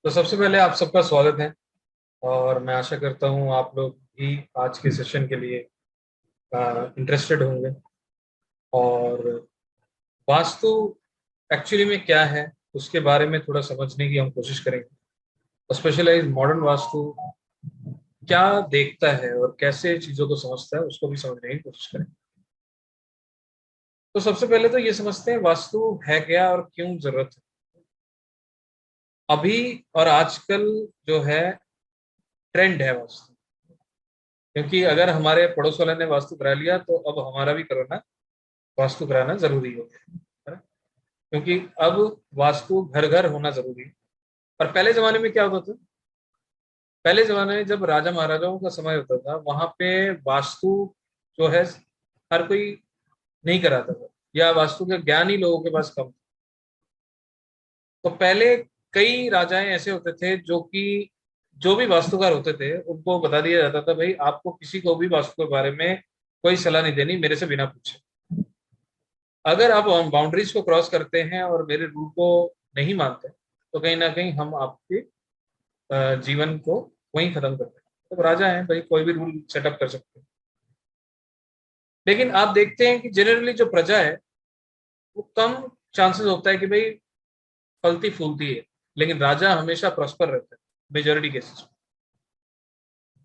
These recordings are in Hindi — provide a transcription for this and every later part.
तो सबसे पहले आप सबका स्वागत है। और मैं आशा करता हूँ आप लोग भी आज के सेशन के लिए इंटरेस्टेड होंगे। और वास्तु एक्चुअली में क्या है उसके बारे में थोड़ा समझने की हम कोशिश करेंगे। स्पेशलाइज मॉडर्न वास्तु क्या देखता है और कैसे चीज़ों को समझता है उसको भी समझने की कोशिश करेंगे। तो सबसे पहले तो ये समझते हैं वास्तु है क्या और क्यों जरूरत है अभी और आजकल जो है ट्रेंड है वास्तु। क्योंकि अगर हमारे पड़ोस वाले ने वास्तु करा लिया तो अब हमारा भी कराना वास्तु कराना जरूरी हो गया है ना? क्योंकि अब वास्तु घर घर होना जरूरी है। और पहले जमाने में क्या होता था? पहले जमाने में जब राजा महाराजाओं का समय होता था वहां पे वास्तु जो है हर कोई नहीं कराता था, या वास्तु के ज्ञान ही लोगों के पास कम था। तो पहले कई राजाएं ऐसे होते थे जो कि जो भी वास्तुकार होते थे उनको बता दिया जाता था, भाई आपको किसी को भी वास्तु के बारे में कोई सलाह नहीं देनी मेरे से बिना पूछे। अगर आप बाउंड्रीज को क्रॉस करते हैं और मेरे रूल को नहीं मानते तो कहीं ना कहीं हम आपके जीवन को वहीं खत्म करते हैं। तो राजा हैं भाई, कोई भी रूल सेटअप कर सकते हैं। लेकिन आप देखते हैं कि जनरली जो प्रजा है वो कम चांसेस होता है कि भाई फलती फूलती है, लेकिन राजा हमेशा प्रॉस्पर रहता है मेजोरिटी केसेस में।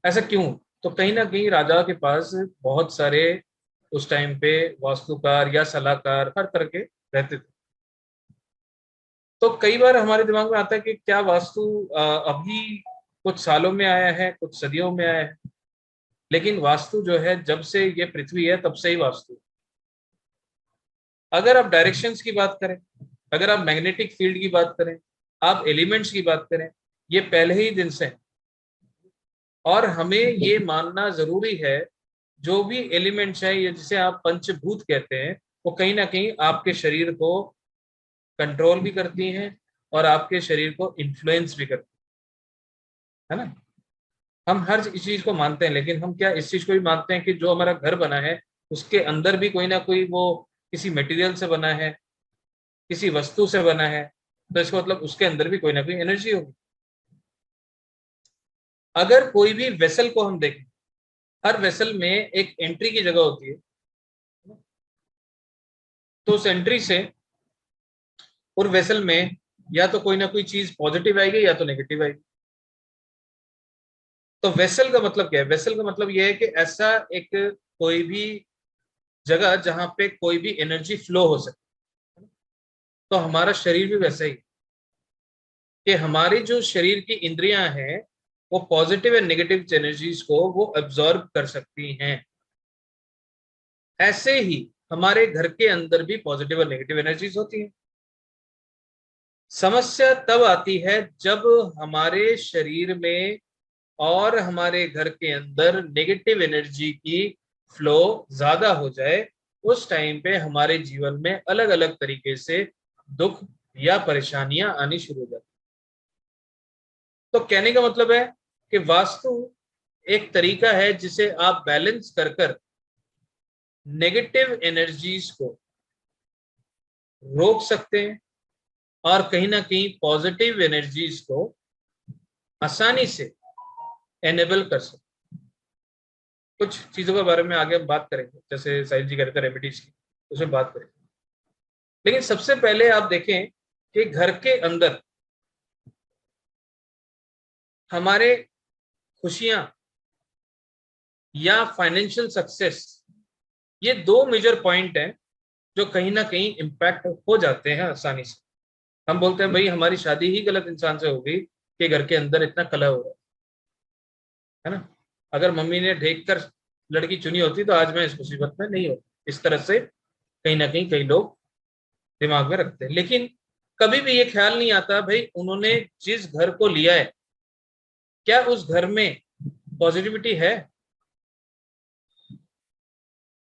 ऐसा क्यों? तो कहीं ना कहीं राजा के पास बहुत सारे उस टाइम पे वास्तुकार या सलाहकार हर तरह के रहते थे। तो कई बार हमारे दिमाग में आता है कि क्या वास्तु अभी कुछ सालों में आया है, कुछ सदियों में आया है। लेकिन वास्तु जो है जब से ये पृथ्वी है तब से ही वास्तु है। अगर आप डायरेक्शंस की बात करें, अगर आप मैग्नेटिक फील्ड की बात करें, आप एलिमेंट्स की बात करें, ये पहले ही दिन से है। और हमें ये मानना जरूरी है जो भी एलिमेंट्स है, ये जिसे आप पंचभूत कहते हैं, वो कहीं ना कहीं आपके शरीर को कंट्रोल भी करती हैं और आपके शरीर को इन्फ्लुएंस भी करती है ना। हम हर चीज को मानते हैं, लेकिन हम क्या इस चीज को भी मानते हैं कि जो हमारा घर बना है उसके अंदर भी कोई ना कोई वो किसी मटेरियल से बना है, किसी वस्तु से बना है। तो इसका मतलब उसके अंदर भी कोई ना कोई एनर्जी होगी। अगर कोई भी वेसल को हम देखें, हर वेसल में एक एंट्री की जगह होती है। तो उस एंट्री से और वेसल में या तो कोई ना कोई चीज पॉजिटिव आएगी या तो नेगेटिव आएगी। तो वेसल का मतलब क्या है? वेसल का मतलब यह है कि ऐसा एक कोई भी जगह जहां पे कोई भी एनर्जी फ्लो हो सके। तो हमारा शरीर भी वैसा ही है कि हमारी जो शरीर की इंद्रियां हैं वो पॉजिटिव एंड नेगेटिव एनर्जीज को वो एब्जॉर्ब कर सकती हैं। ऐसे ही हमारे घर के अंदर भी पॉजिटिव और नेगेटिव एनर्जीज होती हैं। समस्या तब आती है जब हमारे शरीर में और हमारे घर के अंदर नेगेटिव एनर्जी की फ्लो ज्यादा हो जाए। उस टाइम पे हमारे जीवन में अलग अलग तरीके से दुख या परेशानियां आनी शुरू हो जाती। तो कहने का मतलब है कि वास्तु एक तरीका है जिसे आप बैलेंस कर कर नेगेटिव एनर्जीज को रोक सकते हैं और कहीं ना कहीं पॉजिटिव एनर्जीज को आसानी से एनेबल कर सकते हैं। कुछ चीजों के बारे में आगे हम बात करेंगे, जैसे साहिल जी कह रहे थे रेमेडीज की, उसमें बात करेंगे। लेकिन सबसे पहले आप देखें कि घर के अंदर हमारे खुशियां या फाइनेंशियल सक्सेस, ये दो मेजर पॉइंट हैं जो कहीं ना कहीं इम्पैक्ट हो जाते हैं आसानी से। हम बोलते हैं भाई हमारी शादी ही गलत इंसान से हो गई कि घर के अंदर इतना कलह हो रहा है ना। अगर मम्मी ने देख कर लड़की चुनी होती तो आज मैं इस मुसीबत में नहीं होता। इस तरह से कहीं ना कहीं कई लोग दिमाग में रखते हैं, लेकिन कभी भी ये ख्याल नहीं आता भाई उन्होंने जिस घर को लिया है क्या उस घर में पॉजिटिविटी है।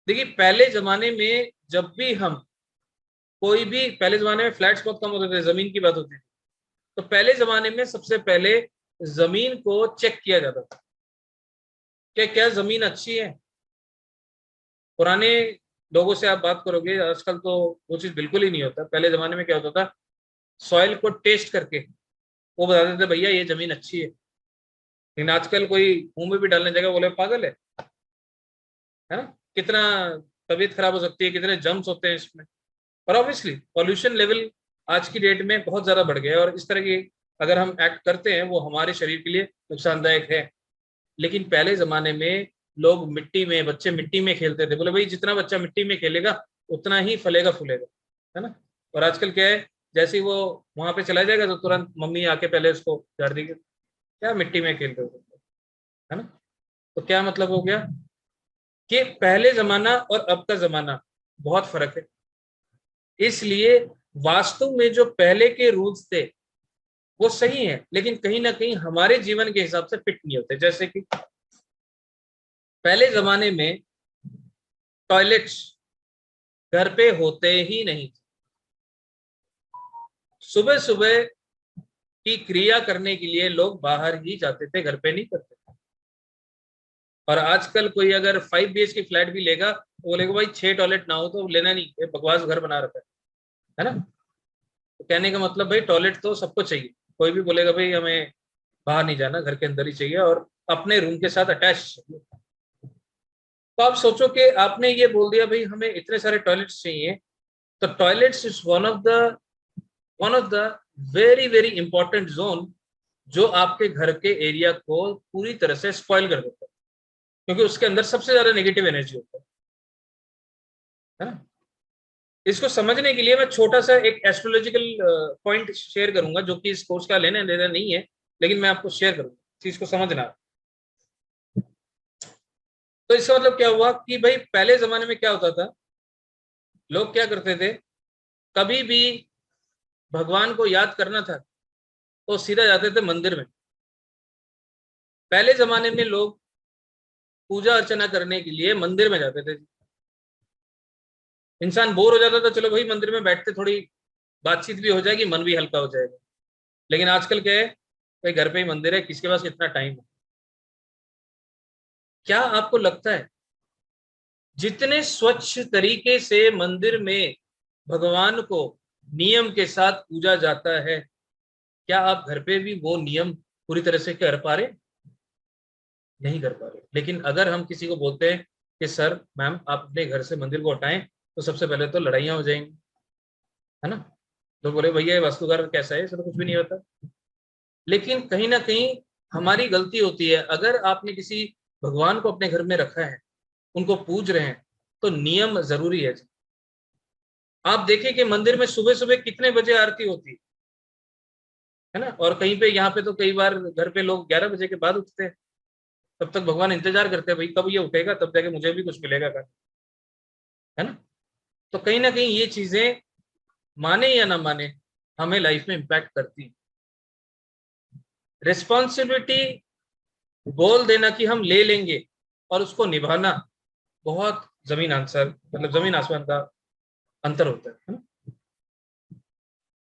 देखिए पहले जमाने में जब भी हम कोई भी, पहले जमाने में फ्लैट्स बहुत कम होते थे, जमीन की बात होती थी। तो पहले जमाने में सबसे पहले जमीन को चेक किया जाता था कि क्या जमीन अच्छी है। पुराने लोगों से आप बात करोगे, आजकल तो वो चीज बिल्कुल ही नहीं होता। पहले जमाने में क्या होता था, सॉइल को टेस्ट करके वो बता देते भैया ये जमीन अच्छी है। लेकिन आजकल कोई मुंह में भी डालने जगह बोले पागल है ना। कितना तबीयत खराब हो सकती है, कितने जम्स होते हैं इसमें। और ऑब्वियसली पॉल्यूशन लेवल आज की डेट में बहुत ज्यादा बढ़ गया है, और इस तरह की अगर हम एक्ट करते हैं वो हमारे शरीर के लिए नुकसानदायक है। लेकिन पहले जमाने में लोग मिट्टी में, बच्चे मिट्टी में खेलते थे, बोले भाई जितना बच्चा मिट्टी में खेलेगा उतना ही फलेगा फूलेगा, है ना। और आजकल क्या है, जैसे ही वो वहां पे चला जाएगा तो तुरंत मम्मी आके पहले उसको झाड़ देगी, क्या मिट्टी में खेल रहे हो, है ना। तो क्या मतलब हो गया कि पहले जमाना और अब का जमाना बहुत फर्क है। इसलिए वास्तु में जो पहले के रूल्स थे वो सही है, लेकिन कहीं ना कहीं हमारे जीवन के हिसाब से फिट नहीं होते। जैसे कि पहले जमाने में टॉयलेट्स घर पे होते ही नहीं थे। सुबह सुबह की क्रिया करने के लिए लोग बाहर ही जाते थे, घर पे नहीं करते थे। और आजकल कोई अगर 5 BHK फ्लैट भी लेगा तो बोलेगा भाई 6 टॉयलेट ना हो तो लेना नहीं, ये बकवास घर बना रखा है ना। तो कहने का मतलब भाई टॉयलेट तो सबको चाहिए। कोई भी बोलेगा भाई हमें बाहर नहीं जाना, घर के अंदर ही चाहिए और अपने रूम के साथ अटैच चाहिए। तो आप सोचो कि आपने ये बोल दिया भाई हमें इतने सारे टॉयलेट्स चाहिए, तो toilets is one of the very very important zone जो आपके घर के एरिया को पूरी तरह से स्पॉइल कर देता है, क्योंकि उसके अंदर सबसे ज्यादा नेगेटिव एनर्जी होता है ना। इसको समझने के लिए मैं छोटा सा एक एस्ट्रोलॉजिकल पॉइंट शेयर करूंगा, जो कि इस कोर्स का लेना देना नहीं है, लेकिन मैं आपको शेयर करूंगा, चीज को समझना। तो इसका मतलब क्या हुआ कि भाई पहले जमाने में क्या होता था, लोग क्या करते थे, कभी भी भगवान को याद करना था तो सीधा जाते थे मंदिर में। पहले जमाने में लोग पूजा अर्चना करने के लिए मंदिर में जाते थे। इंसान बोर हो जाता था, चलो भाई मंदिर में बैठते, थोड़ी बातचीत भी हो जाएगी, मन भी हल्का हो जाएगा। लेकिन आजकल क्या है, भाई घर पे ही मंदिर है, किसके पास कितना टाइम है। क्या आपको लगता है जितने स्वच्छ तरीके से मंदिर में भगवान को नियम के साथ पूजा जाता है, क्या आप घर पे भी वो नियम पूरी तरह से कर पा रहे? नहीं कर पा रहे। लेकिन अगर हम किसी को बोलते हैं कि सर मैम आप अपने घर से मंदिर को हटाएं, तो सबसे पहले तो लड़ाइयां हो जाएंगी, है ना। तो बोले भैया ये वास्तुकार कैसा है, इसमें तो कुछ भी नहीं होता। लेकिन कहीं ना कहीं हमारी गलती होती है। अगर आपने किसी भगवान को अपने घर में रखा है, उनको पूज रहे हैं, तो नियम जरूरी है। आप देखें कि मंदिर में सुबह सुबह कितने बजे आरती होती है ना। और कहीं पे, यहाँ पे तो कई बार घर पे लोग 11 बजे के बाद उठते हैं, तब तक भगवान इंतजार करते हैं भाई कब ये उठेगा, तब जाके मुझे भी कुछ मिलेगा का, है ना। तो कहीं ना कहीं ये चीजें, माने या ना माने, हमें लाइफ में इम्पैक्ट करती है। रिस्पॉन्सिबिलिटी बोल देना कि हम ले लेंगे और उसको निभाना, बहुत जमीन आंसर, मतलब जमीन आसमान का अंतर होता है ना।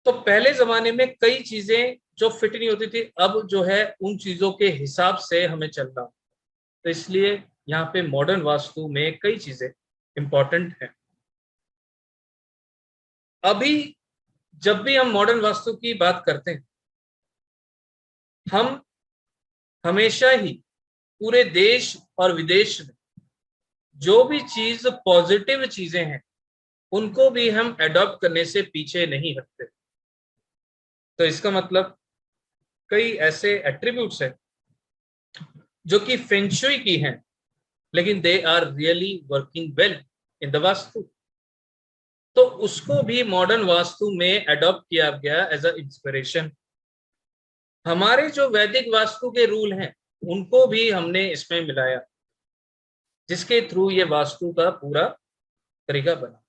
तो पहले जमाने में कई चीजें जो फिट नहीं होती थी, अब जो है उन चीजों के हिसाब से हमें चलना। तो इसलिए यहाँ पे मॉडर्न वास्तु में कई चीजें इंपॉर्टेंट हैं। अभी जब भी हम मॉडर्न वास्तु की बात करते हैं, हम हमेशा ही पूरे देश और विदेश में जो भी चीज पॉजिटिव चीजें हैं उनको भी हम एडॉप्ट करने से पीछे नहीं हटते। तो इसका मतलब कई ऐसे एट्रीब्यूट्स हैं जो कि फेंगशुई की हैं, लेकिन they are really working well in the vastu. तो उसको भी मॉडर्न वास्तु में एडॉप्ट किया गया एज अ इंस्पिरेशन। हमारे जो वैदिक वास्तु के रूल हैं उनको भी हमने इसमें मिलाया, जिसके थ्रू ये वास्तु का पूरा तरीका बना।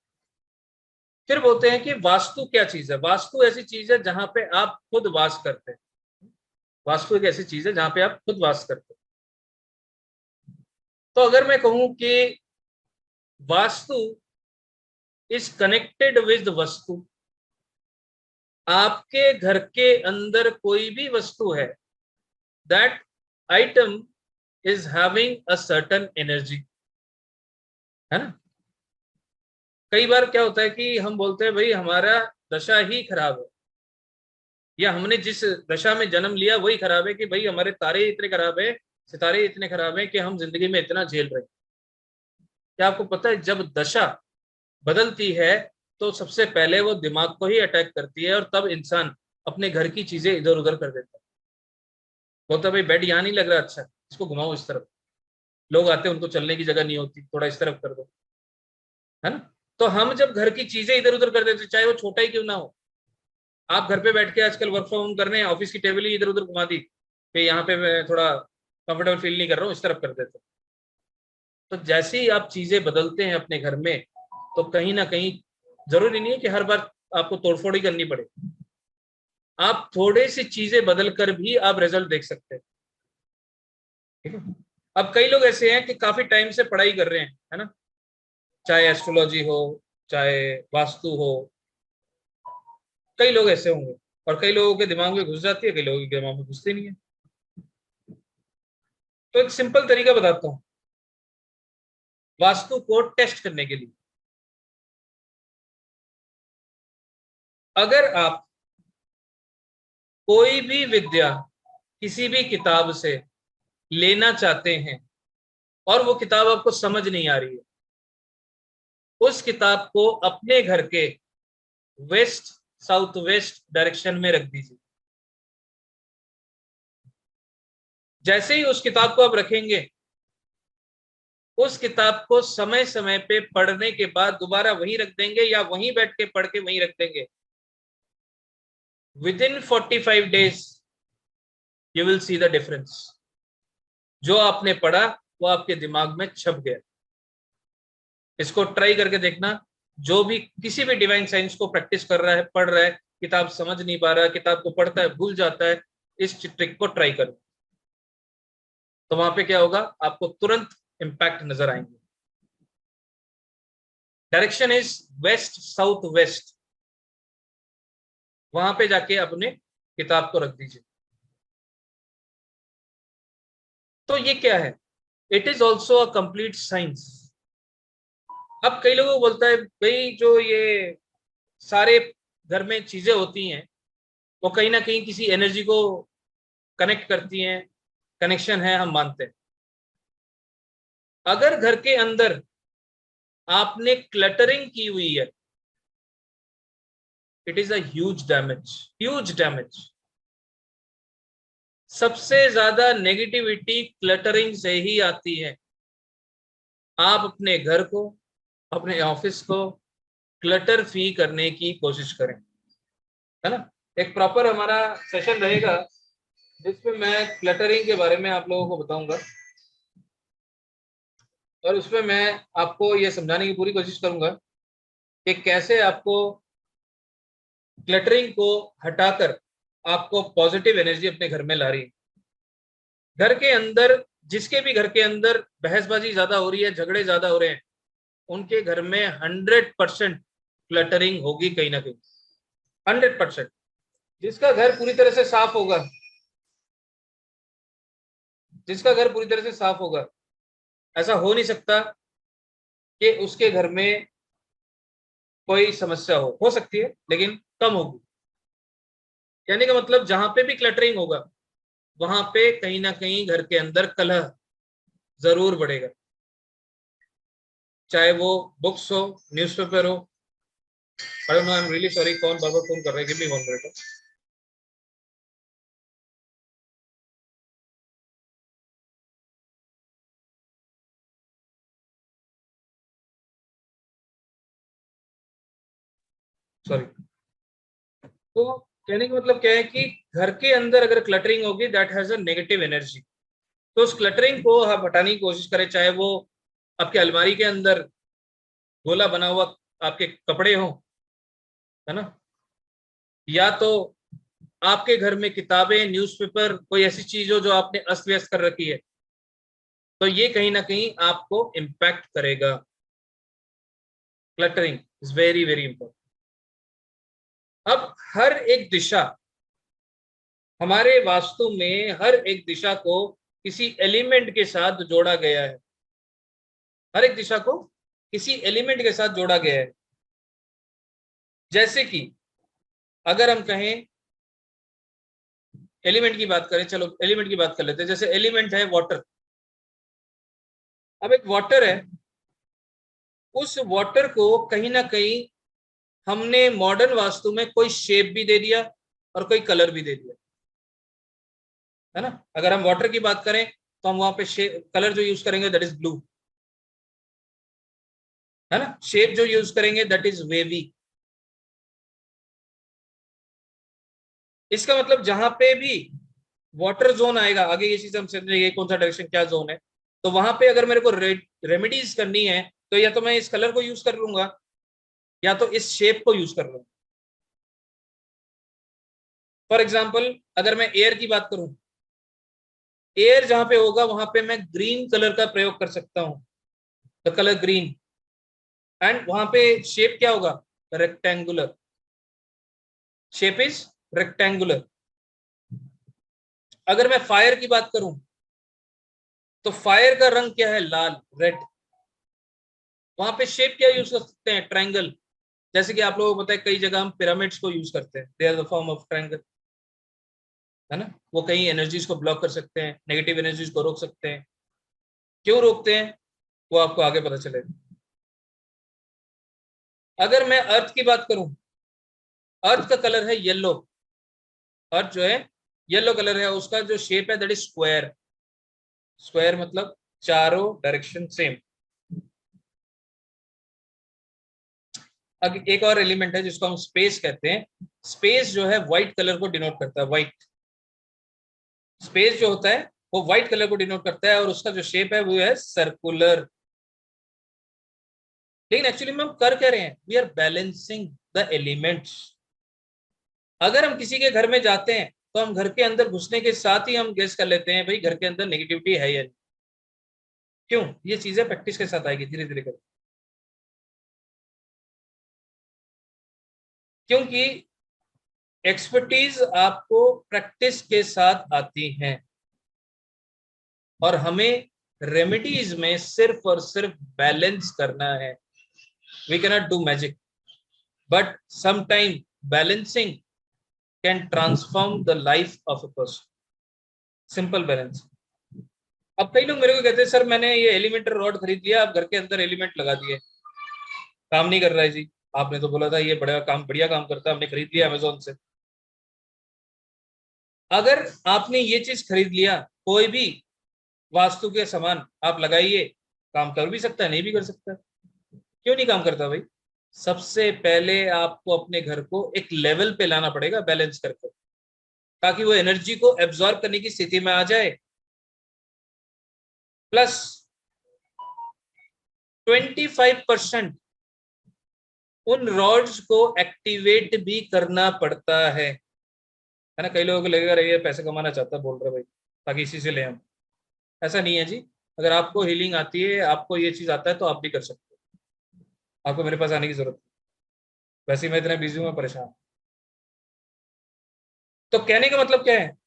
फिर बोलते हैं कि वास्तु क्या चीज है। वास्तु ऐसी चीज है जहां पे आप खुद वास करते हैं। वास्तु एक ऐसी चीज है जहां पे आप खुद वास करते हैं। तो अगर मैं कहूं कि वास्तु इज कनेक्टेड विद वस्तु, आपके घर के अंदर कोई भी वस्तु है, that item is having a certain energy, है ना। कई बार क्या होता है कि हम बोलते हैं भाई हमारा दशा ही खराब है, या हमने जिस दशा में जन्म लिया वही खराब है कि भाई हमारे तारे इतने खराब है, सितारे इतने खराब हैं कि हम जिंदगी में इतना झेल रहे हैं। क्या आपको पता है जब दशा बदलती है तो सबसे पहले वो दिमाग को ही अटैक करती है और तब इंसान अपने घर की चीजें इधर उधर कर देता है। बोलता भाई बेड यहाँ नहीं लग रहा, अच्छा इसको घुमाओ इस तरफ। लोग आते हैं उनको चलने की जगह नहीं होती, थोड़ा इस तरफ कर दो, है ना। तो हम जब घर की चीजें इधर उधर कर देते, चाहे वो छोटा ही क्यों ना हो। आप घर पे बैठ के आजकल वर्क फ्रॉम होम कर रहे हैं, ऑफिस की टेबल ही इधर उधर घुमा दी कि यहाँ पे मैं थोड़ा कंफर्टेबल फील नहीं कर रहा हूँ, इस तरफ कर देते। तो जैसे ही आप चीजें बदलते हैं अपने घर में, तो कहीं ना कहीं जरूरी नहीं है कि हर बार आपको तोड़फोड़ ही करनी पड़े। आप थोड़े सी चीजें बदल कर भी आप रिजल्ट देख सकते हैं। ठीक है। अब कई लोग ऐसे हैं कि काफी टाइम से पढ़ाई कर रहे हैं, है ना, चाहे एस्ट्रोलॉजी हो, चाहे वास्तु हो। कई लोग ऐसे होंगे और कई लोगों के दिमाग में घुस जाती है, कई लोगों के दिमाग में घुसती नहीं है। तो एक सिंपल तरीका बताता हूँ वास्तु को टेस्ट करने के लिए। अगर आप कोई भी विद्या किसी भी किताब से लेना चाहते हैं और वो किताब आपको समझ नहीं आ रही है, उस किताब को अपने घर के वेस्ट साउथ वेस्ट डायरेक्शन में रख दीजिए। जैसे ही उस किताब को आप रखेंगे, उस किताब को समय समय पे पढ़ने के बाद दोबारा वहीं रख देंगे या वहीं बैठ के पढ़ के वहीं रख देंगे, with in 45 days you will see the difference. जो आपने पढ़ा वो आपके दिमाग में छप गया। इसको ट्राई करके देखना। जो भी किसी भी डिवाइन साइंस को प्रैक्टिस कर रहा है, पढ़ रहा है, किताब समझ नहीं पा रहा है, किताब को पढ़ता है भूल जाता है, इस ट्रिक को ट्राई करो। तो वहां पे क्या होगा, आपको तुरंत इंपैक्ट नजर आएंगे। Direction is west south west, वहां पे जाके अपने किताब को रख दीजिए। तो ये क्या है, it is also a complete science. अब कई लोगों को बोलता है भाई जो ये सारे घर में चीजें होती हैं वो कहीं ना कहीं किसी एनर्जी को कनेक्ट करती हैं, कनेक्शन है, हम मानते हैं। अगर घर के अंदर आपने क्लटरिंग की हुई है, it is a huge damage, huge damage. सबसे ज्यादा नेगेटिविटी क्लटरिंग से ही आती है। आप अपने घर को, अपने ऑफिस को क्लटर फ्री करने की कोशिश करें, है ना। एक प्रॉपर हमारा सेशन रहेगा जिसमें मैं क्लटरिंग के बारे में आप लोगों को बताऊंगा और उसमें मैं आपको ये समझाने की पूरी कोशिश करूंगा कि कैसे आपको क्लटरिंग को हटाकर आपको पॉजिटिव एनर्जी अपने घर में ला रही है। घर के अंदर, जिसके भी घर के अंदर बहसबाजी ज्यादा हो रही है, झगड़े ज्यादा हो रहे हैं, उनके घर में 100% क्लटरिंग होगी कहीं ना कहीं, 100%। जिसका घर पूरी तरह से साफ होगा, जिसका घर पूरी तरह से साफ होगा, ऐसा हो नहीं सकता कि उसके घर में कोई समस्या हो सकती है लेकिन कम होगी। कहने का मतलब जहां पे भी क्लटरिंग होगा वहां पे कहीं ना कहीं घर के अंदर कलह जरूर बढ़ेगा, चाहे वो बुक्स हो, न्यूज़पेपर हो। I know, I am really sorry, कौन बार बार फोन कर रहे हैं, गिव मी 1 मिनट। सॉरी। तो कहने का मतलब क्या है कि घर के अंदर अगर क्लटरिंग होगी, that has a negative energy. तो उस क्लटरिंग को आप हटाने की कोशिश करें, चाहे वो आपके अलमारी के अंदर गोला बना हुआ आपके कपड़े हो, है ना, या तो आपके घर में किताबें, न्यूज़पेपर, कोई ऐसी चीज हो जो आपने अस्त व्यस्त कर रखी है, तो ये कहीं ना कहीं आपको इम्पैक्ट करेगा। Cluttering is very very important. अब हर एक दिशा, हमारे वास्तु में हर एक दिशा को किसी एलिमेंट के साथ जोड़ा गया है। हर एक दिशा को किसी एलिमेंट के साथ जोड़ा गया है। जैसे कि अगर हम कहें एलिमेंट की बात करें, चलो एलिमेंट की बात कर लेते हैं। जैसे एलिमेंट है वाटर। अब एक वाटर है, उस वाटर को कहीं ना कहीं हमने मॉडर्न वास्तु में कोई शेप भी दे दिया और कोई कलर भी दे दिया, है ना। अगर हम वाटर की बात करें तो हम वहां पे कलर जो यूज करेंगे दैट इज ब्लू, है ना। शेप जो यूज करेंगे दैट इज वेवी। इसका मतलब जहां पे भी वाटर जोन आएगा, आगे ये चीज हम समझेंगे कौन सा डायरेक्शन क्या जोन है, तो वहां पे अगर मेरे को रेमेडीज करनी है तो या तो मैं इस कलर को यूज कर लूंगा या तो इस शेप को यूज कर लूंगा। फॉर एग्जाम्पल अगर मैं एयर की बात करूं, एयर जहां पे होगा वहां पे मैं ग्रीन कलर का प्रयोग कर सकता हूं, द कलर ग्रीन। एंड वहां पे शेप क्या होगा, रेक्टेंगुलर। Shape is rectangular. अगर मैं फायर की बात करूं तो फायर का रंग क्या है, लाल, रेड। वहां पे शेप क्या यूज कर सकते हैं, ट्रायंगल। जैसे कि आप लोगों को पता है कई जगह हम पिरामिड्स को यूज करते हैं, they are the form of triangle, है ना। वो कई एनर्जीज को ब्लॉक कर सकते हैं, नेगेटिव एनर्जीज को रोक सकते हैं। क्यों रोकते हैं वो आपको आगे पता चलेगा। अगर मैं अर्थ की बात करूं, अर्थ का कलर है येलो। अर्थ जो है येलो कलर है, उसका जो शेप है दैट इज स्क्वायर। स्क्वायर मतलब चारों डायरेक्शन सेम। अब एक और एलिमेंट है जिसको हम स्पेस कहते हैं। स्पेस जो है व्हाइट कलर को डिनोट करता है, व्हाइट। स्पेस जो होता है वो व्हाइट कलर को डिनोट करता है और उसका जो शेप है वो है सर्कुलर। लेकिन एक्चुअली में हम कर क्या रहे हैं, we are balancing the elements. अगर हम किसी के घर में जाते हैं तो हम घर के अंदर घुसने के साथ ही हम गेस कर लेते हैं भाई घर के अंदर नेगेटिविटी है या नहीं। क्यों, ये चीजें प्रैक्टिस के साथ आएगी धीरे धीरे कर, क्योंकि एक्सपर्टीज आपको प्रैक्टिस के साथ आती हैं और हमें रेमेडीज में सिर्फ और सिर्फ बैलेंस करना है। We cannot do magic, but sometime balancing can transform the life of a person. Simple balance. अब कई लोग मेरे को कहते हैं सर मैंने ये एलिमेंटर रॉड खरीद लिया, अब घर के अंदर एलिमेंट लगा दिए, काम नहीं कर रहा है जी। आपने तो बोला था ये बड़ा काम, बढ़िया काम करता है, हमने खरीद लिया अमेजोन से। अगर आपने ये चीज खरीद लिया, कोई भी वास्तु के सामान आप लगाइए, काम कर भी सकता है नहीं भी कर सकता। क्यों नहीं काम करता भाई, सबसे पहले आपको अपने घर को एक लेवल पे लाना पड़ेगा बैलेंस करके, ताकि वो एनर्जी को एब्जॉर्ब करने की स्थिति में आ जाए। प्लस 25% उन रॉड्स को एक्टिवेट भी करना पड़ता है ना। कई लोगों को लगेगा ये पैसे कमाना चाहता है बोल रहे भाई ताकि इसी से ले हम। ऐसा नहीं है जी। अगर आपको हीलिंग आती है, आपको ये चीज आता है तो आप भी कर सकते हो, आपको मेरे पास आने की जरूरत नहीं। वैसे ही मैं इतना बिजी हूँ, मैं परेशान। तो कहने का मतलब क्या है,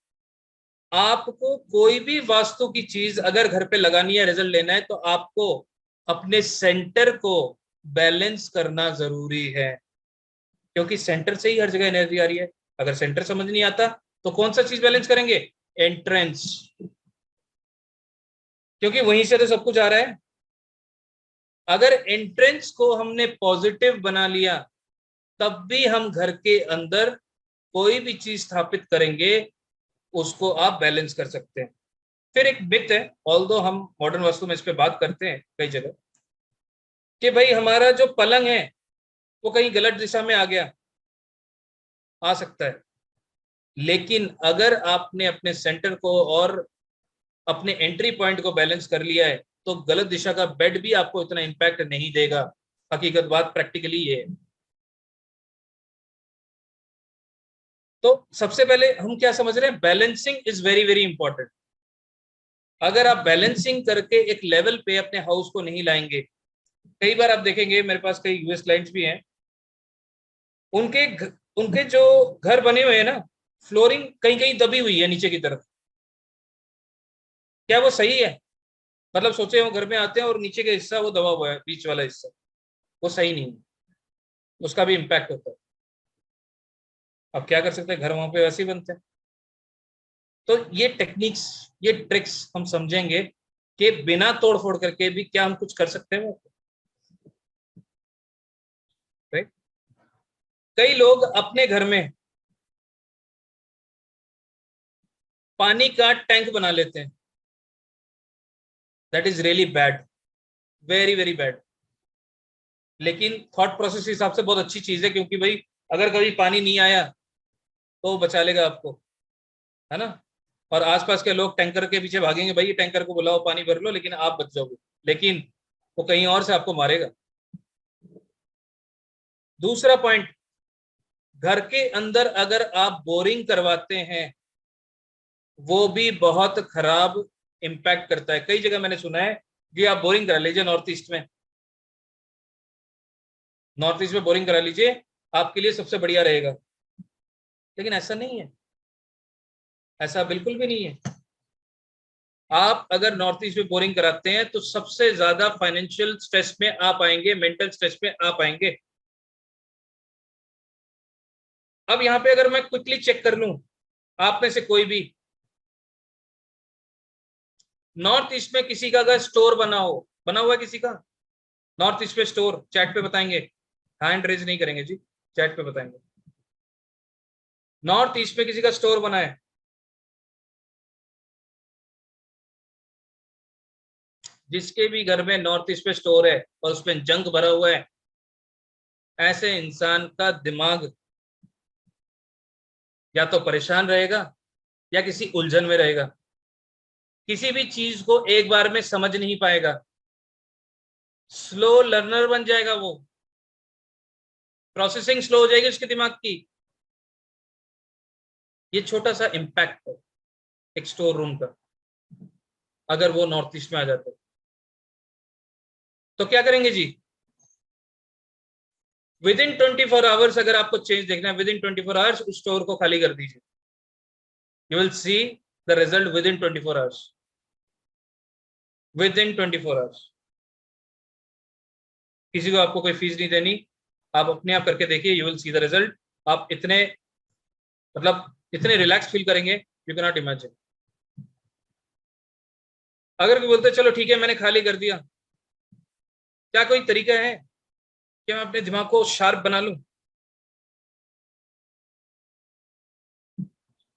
आपको कोई भी वास्तु की चीज अगर घर पे लगानी है, रिजल्ट लेना है, तो आपको अपने सेंटर को बैलेंस करना जरूरी है, क्योंकि सेंटर से ही हर जगह एनर्जी आ रही है। अगर सेंटर समझ नहीं आता तो कौन सा चीज बैलेंस करेंगे, एंट्रेंस, क्योंकि वहीं से तो सब कुछ आ रहा है। अगर एंट्रेंस को हमने पॉजिटिव बना लिया, तब भी हम घर के अंदर कोई भी चीज स्थापित करेंगे, उसको आप बैलेंस कर सकते हैं। फिर एक मिथ है, ऑल्दो हम मॉडर्न वास्तु में इस पे बात करते हैं कई जगह, कि भाई हमारा जो पलंग है वो कहीं गलत दिशा में आ गया, आ सकता है। लेकिन अगर आपने अपने सेंटर को और अपने एंट्री पॉइंट को बैलेंस कर लिया है, तो गलत दिशा का बेड भी आपको इतना इंपैक्ट नहीं देगा। हकीकत बात प्रैक्टिकली ये है। तो सबसे पहले हम क्या समझ रहे हैं, balancing is very very important. अगर आप बैलेंसिंग करके एक लेवल पे अपने हाउस को नहीं लाएंगे, कई बार आप देखेंगे मेरे पास कई यूएस क्लाइंट्स भी हैं, उनके उनके जो घर बने हुए हैं ना, फ्लोरिंग कहीं कहीं दबी हुई है नीचे की तरफ। क्या वो सही है, मतलब सोचे वो घर में आते हैं और नीचे का हिस्सा वो दबा हुआ है, बीच वाला हिस्सा, वो सही नहीं है, उसका भी इम्पैक्ट होता है। अब क्या कर सकते हैं, घर वहां पे वैसे ही बनते हैं। तो ये टेक्निक्स, ये ट्रिक्स हम समझेंगे कि बिना तोड़ फोड़ करके भी क्या हम कुछ कर सकते हैं। राइट। कई लोग अपने घर में पानी का टैंक बना लेते हैं। That is really bad, very very bad. लेकिन थॉट प्रोसेस के हिसाब से बहुत अच्छी चीज है, क्योंकि भाई अगर कभी पानी नहीं आया तो वो बचा लेगा आपको, है ना। और आसपास के लोग टैंकर के पीछे भागेंगे, भाई टैंकर को बुलाओ पानी भर लो, लेकिन आप बच जाओगे। लेकिन वो कहीं और से आपको मारेगा। दूसरा पॉइंट, घर के अंदर अगर आप बोरिंग करवाते हैं, वो भी बहुत खराब इम्पैक्ट करता है। कई जगह मैंने सुना है कि आप बोरिंग करा लीजिए नॉर्थ ईस्ट में, नॉर्थ ईस्ट में बोरिंग करा लीजिए, आपके लिए सबसे बढ़िया रहेगा। लेकिन ऐसा नहीं है, ऐसा बिल्कुल भी नहीं है। आप अगर नॉर्थ ईस्ट में बोरिंग कराते हैं तो सबसे ज्यादा फाइनेंशियल स्ट्रेस में आप आएंगे, मेंटल स्ट्रेस में आप आएंगे। अब यहां पे अगर मैं क्विकली चेक कर लूं, आप में से कोई भी नॉर्थ ईस्ट में किसी का अगर स्टोर बना हुआ है किसी का नॉर्थ ईस्ट पे स्टोर, चैट पे बताएंगे। हैंड रेज नहीं करेंगे जी, चैट पे बताएंगे। नॉर्थ ईस्ट में किसी का स्टोर बना है? जिसके भी घर में नॉर्थ ईस्ट पे स्टोर है और उसमें जंक भरा हुआ है, ऐसे इंसान का दिमाग या तो परेशान रहेगा या किसी उलझन में रहेगा। किसी भी चीज को एक बार में समझ नहीं पाएगा, स्लो लर्नर बन जाएगा वो, प्रोसेसिंग स्लो हो जाएगी उसके दिमाग की। ये छोटा सा इंपैक्ट है एक स्टोर रूम का, अगर वो नॉर्थ ईस्ट में आ जाता है तो क्या करेंगे जी? विद इन 24 आवर्स अगर आपको चेंज देखना है, विद इन 24 आवर्स उस स्टोर को खाली कर दीजिए। You will see the result with in 24 hours, with in 24 hours. किसी को आपको कोई फीस नहीं देनी, आप अपने आप करके देखिए, you will see the result. आप इतने मतलब इतने रिलैक्स फील करेंगे, यू कैन नॉट इमेजिन। अगर कोई बोलते चलो ठीक है मैंने खाली कर दिया, क्या कोई तरीका है कि मैं अपने दिमाग को शार्प बना लूं?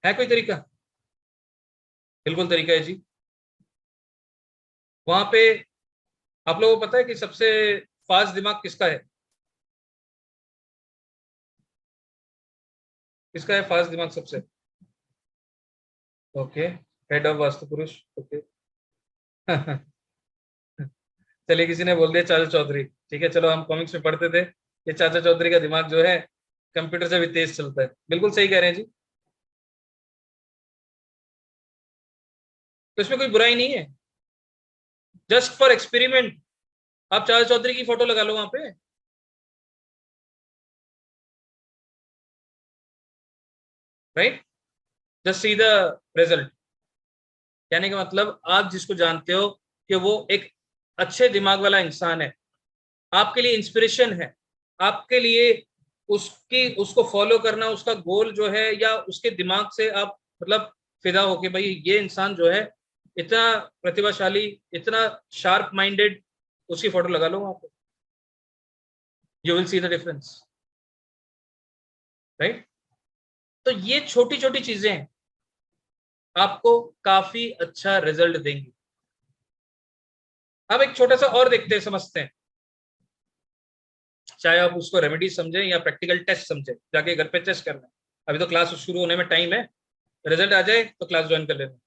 है कोई तरीका? बिल्कुल तरीका है जी। वहां पे आप लोगों को पता है कि सबसे फास्ट दिमाग किसका है? किसका है फास्ट दिमाग सबसे? ओके, हेड ऑफ वास्तु पुरुष। ओके। चलिए, किसी ने बोल दिया चाचा चौधरी। ठीक है, चलो, हम कॉमिक्स में पढ़ते थे ये चाचा चौधरी का दिमाग जो है कंप्यूटर से भी तेज चलता है। बिल्कुल सही कह रहे हैं जी। तो इसमें कोई बुराई नहीं है, जस्ट फॉर एक्सपेरिमेंट। आप चाचा चौधरी की फोटो लगा लो वहां पे, right, just see the result. कहने का मतलब, आप जिसको जानते हो कि वो एक अच्छे दिमाग वाला इंसान है, आपके लिए इंस्पिरेशन है, आपके लिए उसकी उसको फॉलो करना उसका गोल जो है, या उसके दिमाग से आप मतलब फिदा हो कि भाई ये इंसान जो है इतना प्रतिभाशाली, इतना शार्प माइंडेड, उसकी फोटो लगा लो वहां पे, you will see the difference. Right. तो ये छोटी छोटी चीजें आपको काफी अच्छा रिजल्ट देंगी। अब एक छोटा सा और देखते हैं, समझते हैं, चाहे आप उसको रेमेडी समझें या प्रैक्टिकल टेस्ट समझें, जाके घर पे टेस्ट करना है। अभी तो क्लास शुरू होने में टाइम है, रिजल्ट आ जाए तो क्लास ज्वाइन कर लेना।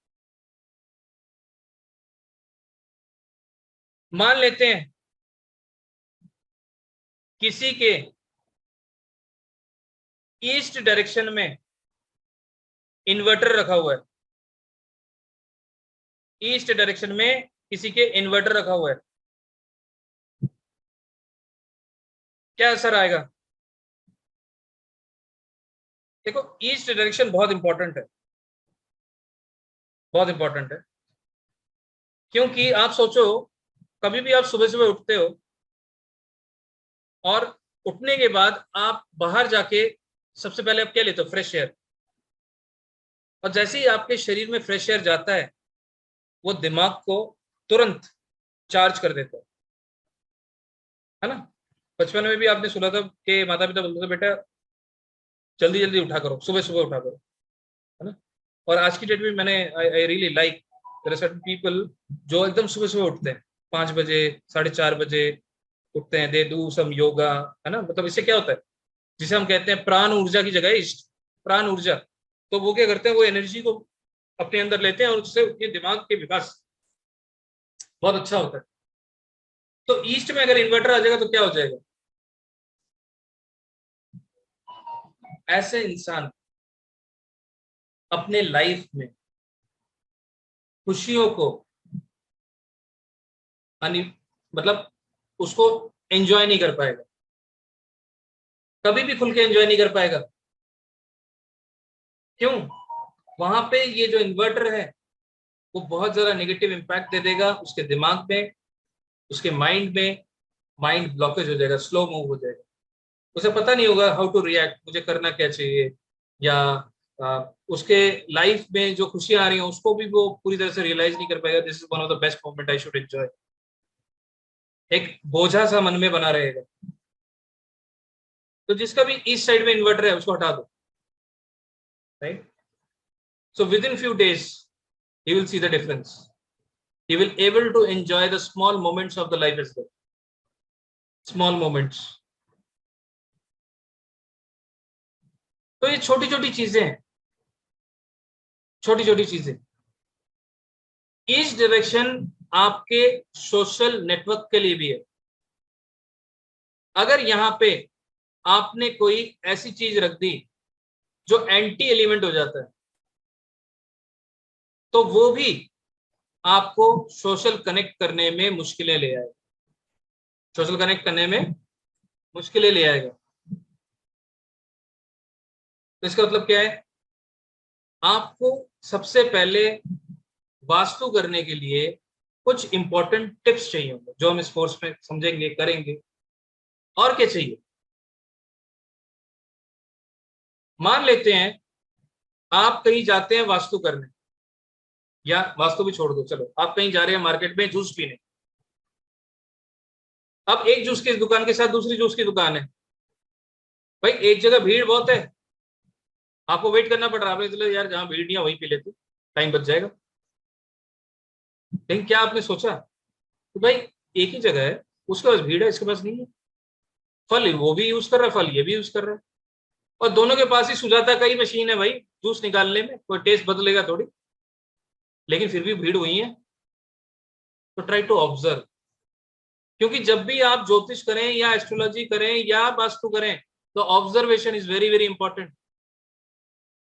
मान लेते हैं किसी के ईस्ट डायरेक्शन में इन्वर्टर रखा हुआ है, ईस्ट डायरेक्शन में किसी के इन्वर्टर रखा हुआ है, क्या असर आएगा? देखो, ईस्ट डायरेक्शन बहुत इंपॉर्टेंट है, बहुत इंपॉर्टेंट है। क्योंकि आप सोचो, कभी भी आप सुबह सुबह उठते हो और उठने के बाद आप बाहर जाके सबसे पहले आप क्या लेते हो? Fresh air. और जैसे ही आपके शरीर में फ्रेश एयर जाता है, वो दिमाग को तुरंत चार्ज कर देता है ना। बचपन में भी आपने सुना था कि माता पिता बोलते थे बेटा जल्दी जल्दी उठा करो, सुबह सुबह उठा करो, है ना। और आज की डेट में मैंने I really like there are certain people जो एकदम सुबह सुबह उठते हैं, 5 बजे, 4:30 बजे उठते हैं, दे डू सम योगा, है ना। मतलब इससे क्या होता है, जिसे हम कहते हैं प्राण ऊर्जा की जगह इष्ट प्राण ऊर्जा, तो वो क्या करते हैं, वो एनर्जी को अपने अंदर लेते हैं और उससे उनके दिमाग के विकास बहुत अच्छा होता है। तो ईस्ट में अगर इन्वर्टर आ जाएगा तो क्या हो जाएगा, ऐसे इंसान अपने लाइफ में खुशियों को मतलब उसको एंजॉय नहीं कर पाएगा, कभी भी खुल के एंजॉय नहीं कर पाएगा। क्यों? वहां पे ये जो इन्वर्टर है वो बहुत ज्यादा नेगेटिव इंपैक्ट दे देगा उसके दिमाग में, उसके माइंड में। माइंड ब्लॉकेज हो जाएगा, स्लो मूव हो जाएगा, उसे पता नहीं होगा हाउ टू रिएक्ट, मुझे करना क्या चाहिए, या उसके लाइफ में जो खुशियां आ रही हैं उसको भी वो पूरी तरह से रियलाइज नहीं कर पाएगा, this is one of the best moment I should enjoy. एक बोझा सा मन में बना रहेगा। तो जिसका भी इस साइड में इन्वर्टर है उसको हटा दो, right. So with in few days he will see the difference, he will able to enjoy the small moments of the life as well, small moments। तो ये छोटी छोटी चीजें हैं, छोटी छोटी चीजें। ईच डायरेक्शन आपके सोशल नेटवर्क के लिए भी है। अगर यहाँ पे आपने कोई ऐसी चीज रख दी जो एंटी एलिमेंट हो जाता है, तो वो भी आपको सोशल कनेक्ट करने में मुश्किलें ले आएगा, सोशल कनेक्ट करने में मुश्किलें ले आएगा। तो इसका मतलब क्या है, आपको सबसे पहले वास्तु करने के लिए कुछ इंपॉर्टेंट टिप्स चाहिए होंगे जो हम इस कोर्स में समझेंगे, करेंगे। और क्या चाहिए, मान लेते हैं आप कहीं जाते हैं वास्तु करने, या वास्तु भी छोड़ दो, चलो आप कहीं जा रहे हैं मार्केट में जूस पीने। अब एक जूस की दुकान के साथ दूसरी जूस की दुकान है, भाई एक जगह भीड़ बहुत है, आपको वेट करना पड़ रहा है, चलो यार जहां भीड़ नहीं है वहीं पी लेते, टाइम बच जाएगा। लेकिन क्या आपने सोचा कि भाई एक ही जगह है, उसके पास भीड़ है, इसके पास नहीं है, फल वो भी यूज कर रहा है, फल ये भी यूज कर रहा है, और दोनों के पास ही सुजाता का ही मशीन है भाई जूस निकालने में, कोई टेस्ट बदलेगा थोड़ी, लेकिन फिर भी भीड़ वही है। तो ट्राई टू ऑब्जर्व, क्योंकि जब भी आप ज्योतिष करें या एस्ट्रोलॉजी करें या वास्तु करें, तो observation is very very important,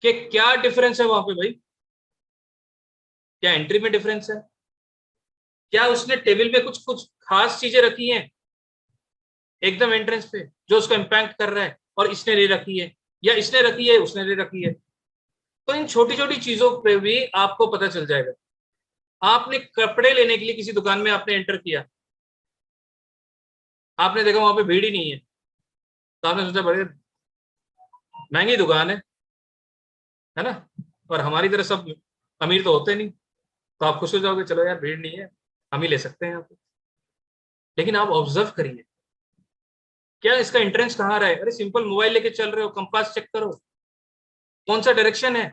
कि क्या डिफरेंस है वहां पे भाई, क्या एंट्री में डिफरेंस है, क्या उसने टेबल पे कुछ कुछ खास चीजें रखी हैं एकदम एंट्रेंस पे जो उसको इम्पैक्ट कर रहा है, और इसने ले रखी है, या इसने रखी है उसने ले रखी है। तो इन छोटी छोटी चीजों पे भी आपको पता चल जाएगा। आपने कपड़े लेने के लिए किसी दुकान में आपने एंटर किया, आपने देखा वहां पे भीड़ ही नहीं है, तो आपने सोचा बड़े महंगी दुकान है ना, और हमारी तरह सब अमीर तो होते नहीं, तो आप खुश हो जाओगे, चलो यार भीड़ नहीं है, हम ही ले सकते हैं यहाँ पे। लेकिन आप ऑब्जर्व करिए, क्या इसका एंट्रेंस कहाँ रहा है, अरे सिंपल मोबाइल लेके चल रहे हो, कंपास चेक करो कौन सा डायरेक्शन है।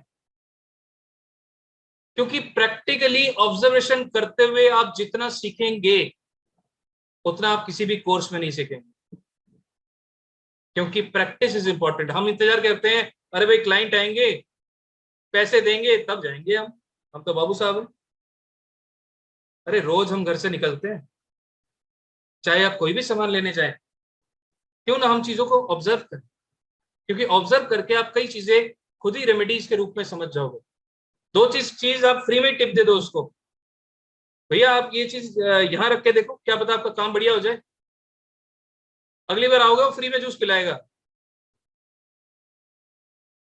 क्योंकि प्रैक्टिकली ऑब्जर्वेशन करते हुए आप जितना सीखेंगे उतना आप किसी भी कोर्स में नहीं सीखेंगे, क्योंकि प्रैक्टिस इज इंपॉर्टेंट। हम इंतजार करते हैं, अरे भाई क्लाइंट आएंगे पैसे देंगे तब जाएंगे हम तो बाबू साहब हैं। अरे रोज हम घर से निकलते हैं, चाहे आप कोई भी सामान लेने जाए, क्यों ना हम चीजों को ऑब्जर्व करें, क्योंकि ऑब्जर्व करके आप कई चीजें खुद ही रेमेडीज के रूप में समझ जाओगे। दो चीज चीज आप फ्री में टिप दे दो उसको, भैया आप ये चीज यहाँ रख के देखो, क्या पता आपका काम बढ़िया हो जाए, अगली बार आओगे वो फ्री में जूस पिलाएगा।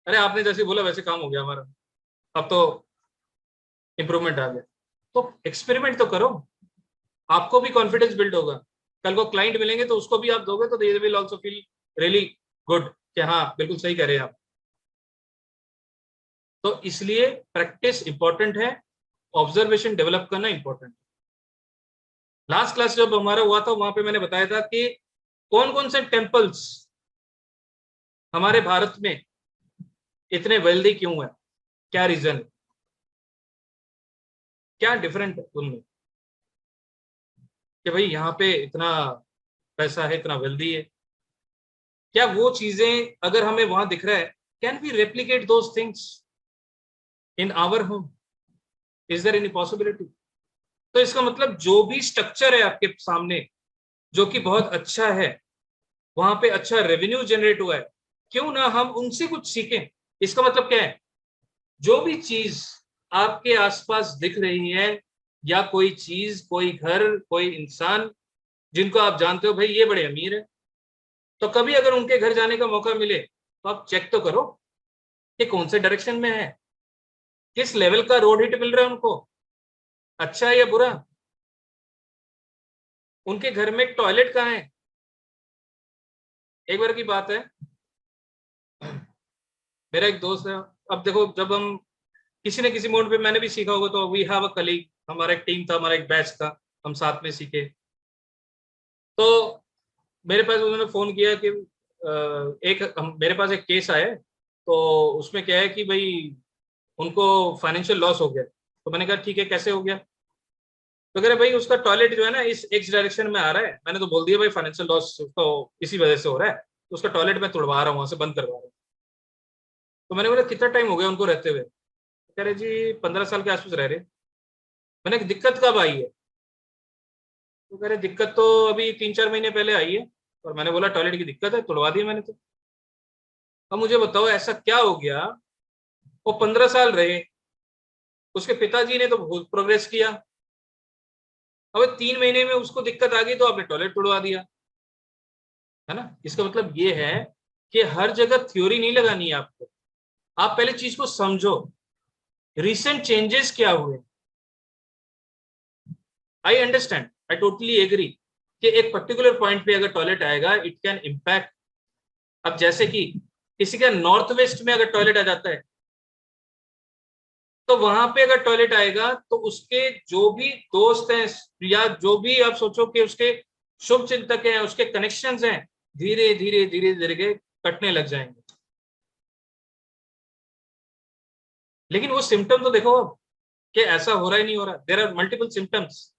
अरे आपने जैसे बोला वैसे काम हो गया हमारा, अब तो इंप्रूवमेंट आ गया। तो एक्सपेरिमेंट तो करो, आपको भी कॉन्फिडेंस बिल्ड होगा, कल को क्लाइंट मिलेंगे तो उसको भी आप दोगे तो they will also feel really good कि हाँ बिल्कुल सही कह रहे हैं आप। तो इसलिए प्रैक्टिस इंपॉर्टेंट है, ऑब्जर्वेशन डेवलप करना इंपॉर्टेंट है। लास्ट क्लास जब हमारा हुआ था वहां पे मैंने बताया था कि कौन कौन से टेम्पल्स हमारे भारत में इतने वेल्दी क्यों है, क्या रीजन है, क्या डिफरेंट है उनमें, कि भाई यहाँ पे इतना पैसा है, इतना वेल्दी है, क्या वो चीजें अगर हमें वहां दिख रहा है, can we replicate those things in our home, is there any possibility? तो इसका मतलब जो भी स्ट्रक्चर है आपके सामने जो कि बहुत अच्छा है, वहां पे अच्छा रेवेन्यू जनरेट हुआ है, क्यों ना हम उनसे कुछ सीखें। इसका मतलब क्या है, जो भी चीज आपके आसपास दिख रही है, या कोई चीज, कोई घर, कोई इंसान जिनको आप जानते हो भाई ये बड़े अमीर है, तो कभी अगर उनके घर जाने का मौका मिले तो आप चेक तो करो कि कौन से डायरेक्शन में है, किस लेवल का रोड हिट मिल रहा है उनको, अच्छा है या बुरा, उनके घर में टॉयलेट कहाँ है। एक बार की बात है, मेरा एक दोस्त है, अब देखो जब हम किसी न किसी मोड पे, मैंने भी सीखा होगा, तो वी हैव अ कलीग, हमारा एक टीम था, हमारा एक बैच था, हम साथ में सीखे। तो मेरे पास उन्होंने फोन किया कि मेरे पास एक केस आया है, तो उसमें क्या है कि भाई उनको फाइनेंशियल लॉस हो गया। तो मैंने कहा ठीक है, कैसे हो गया? तो कह रहे भाई उसका टॉयलेट जो है ना इस एक्स डायरेक्शन में आ रहा है। मैंने तो बोल दिया भाई फाइनेंशियल लॉस तो इसी वजह से हो रहा है, तो उसका टॉयलेट मैं तुड़वा रहा हूँ, वहां से बंद करवा रहा हूँ। तो मैंने बोला कितना टाइम हो गया उनको रहते हुए? कह रहे जी 15 साल के आसपास रह रहे। मैंने कहा, दिक्कत कब आई है? तो कह रहे दिक्कत तो अभी 3-4 महीने पहले आई है। और मैंने बोला टॉयलेट की दिक्कत है, तुड़वा दी मैंने तो। अब मुझे बताओ ऐसा क्या हो गया, वो 15 साल रहे, उसके पिताजी ने तो बहुत प्रोग्रेस किया, अब 3 महीने में उसको दिक्कत आ गई तो आपने टॉयलेट तुड़वा दिया, है ना? इसका मतलब ये है कि हर जगह थ्योरी नहीं लगानी है आपको, आप पहले चीज को समझो, रिसेंट चेंजेस क्या हुए। I understand, I totally agree कि एक पर्टिकुलर पॉइंट पे अगर टॉयलेट आएगा इट कैन इम्पैक्ट। अब जैसे कि किसी का नॉर्थ वेस्ट में अगर टॉयलेट आ जाता है, तो वहां पे अगर टॉयलेट आएगा तो उसके जो भी दोस्त हैं, या जो भी आप सोचो कि उसके शुभ चिंतक हैं, उसके कनेक्शंस हैं, धीरे धीरे धीरे धीरे कटने लग जाएंगे। लेकिन वो सिम्टम तो देखो अब, कि ऐसा हो रहा ही नहीं हो रहा, देयर आर मल्टीपल सिम्टम्स।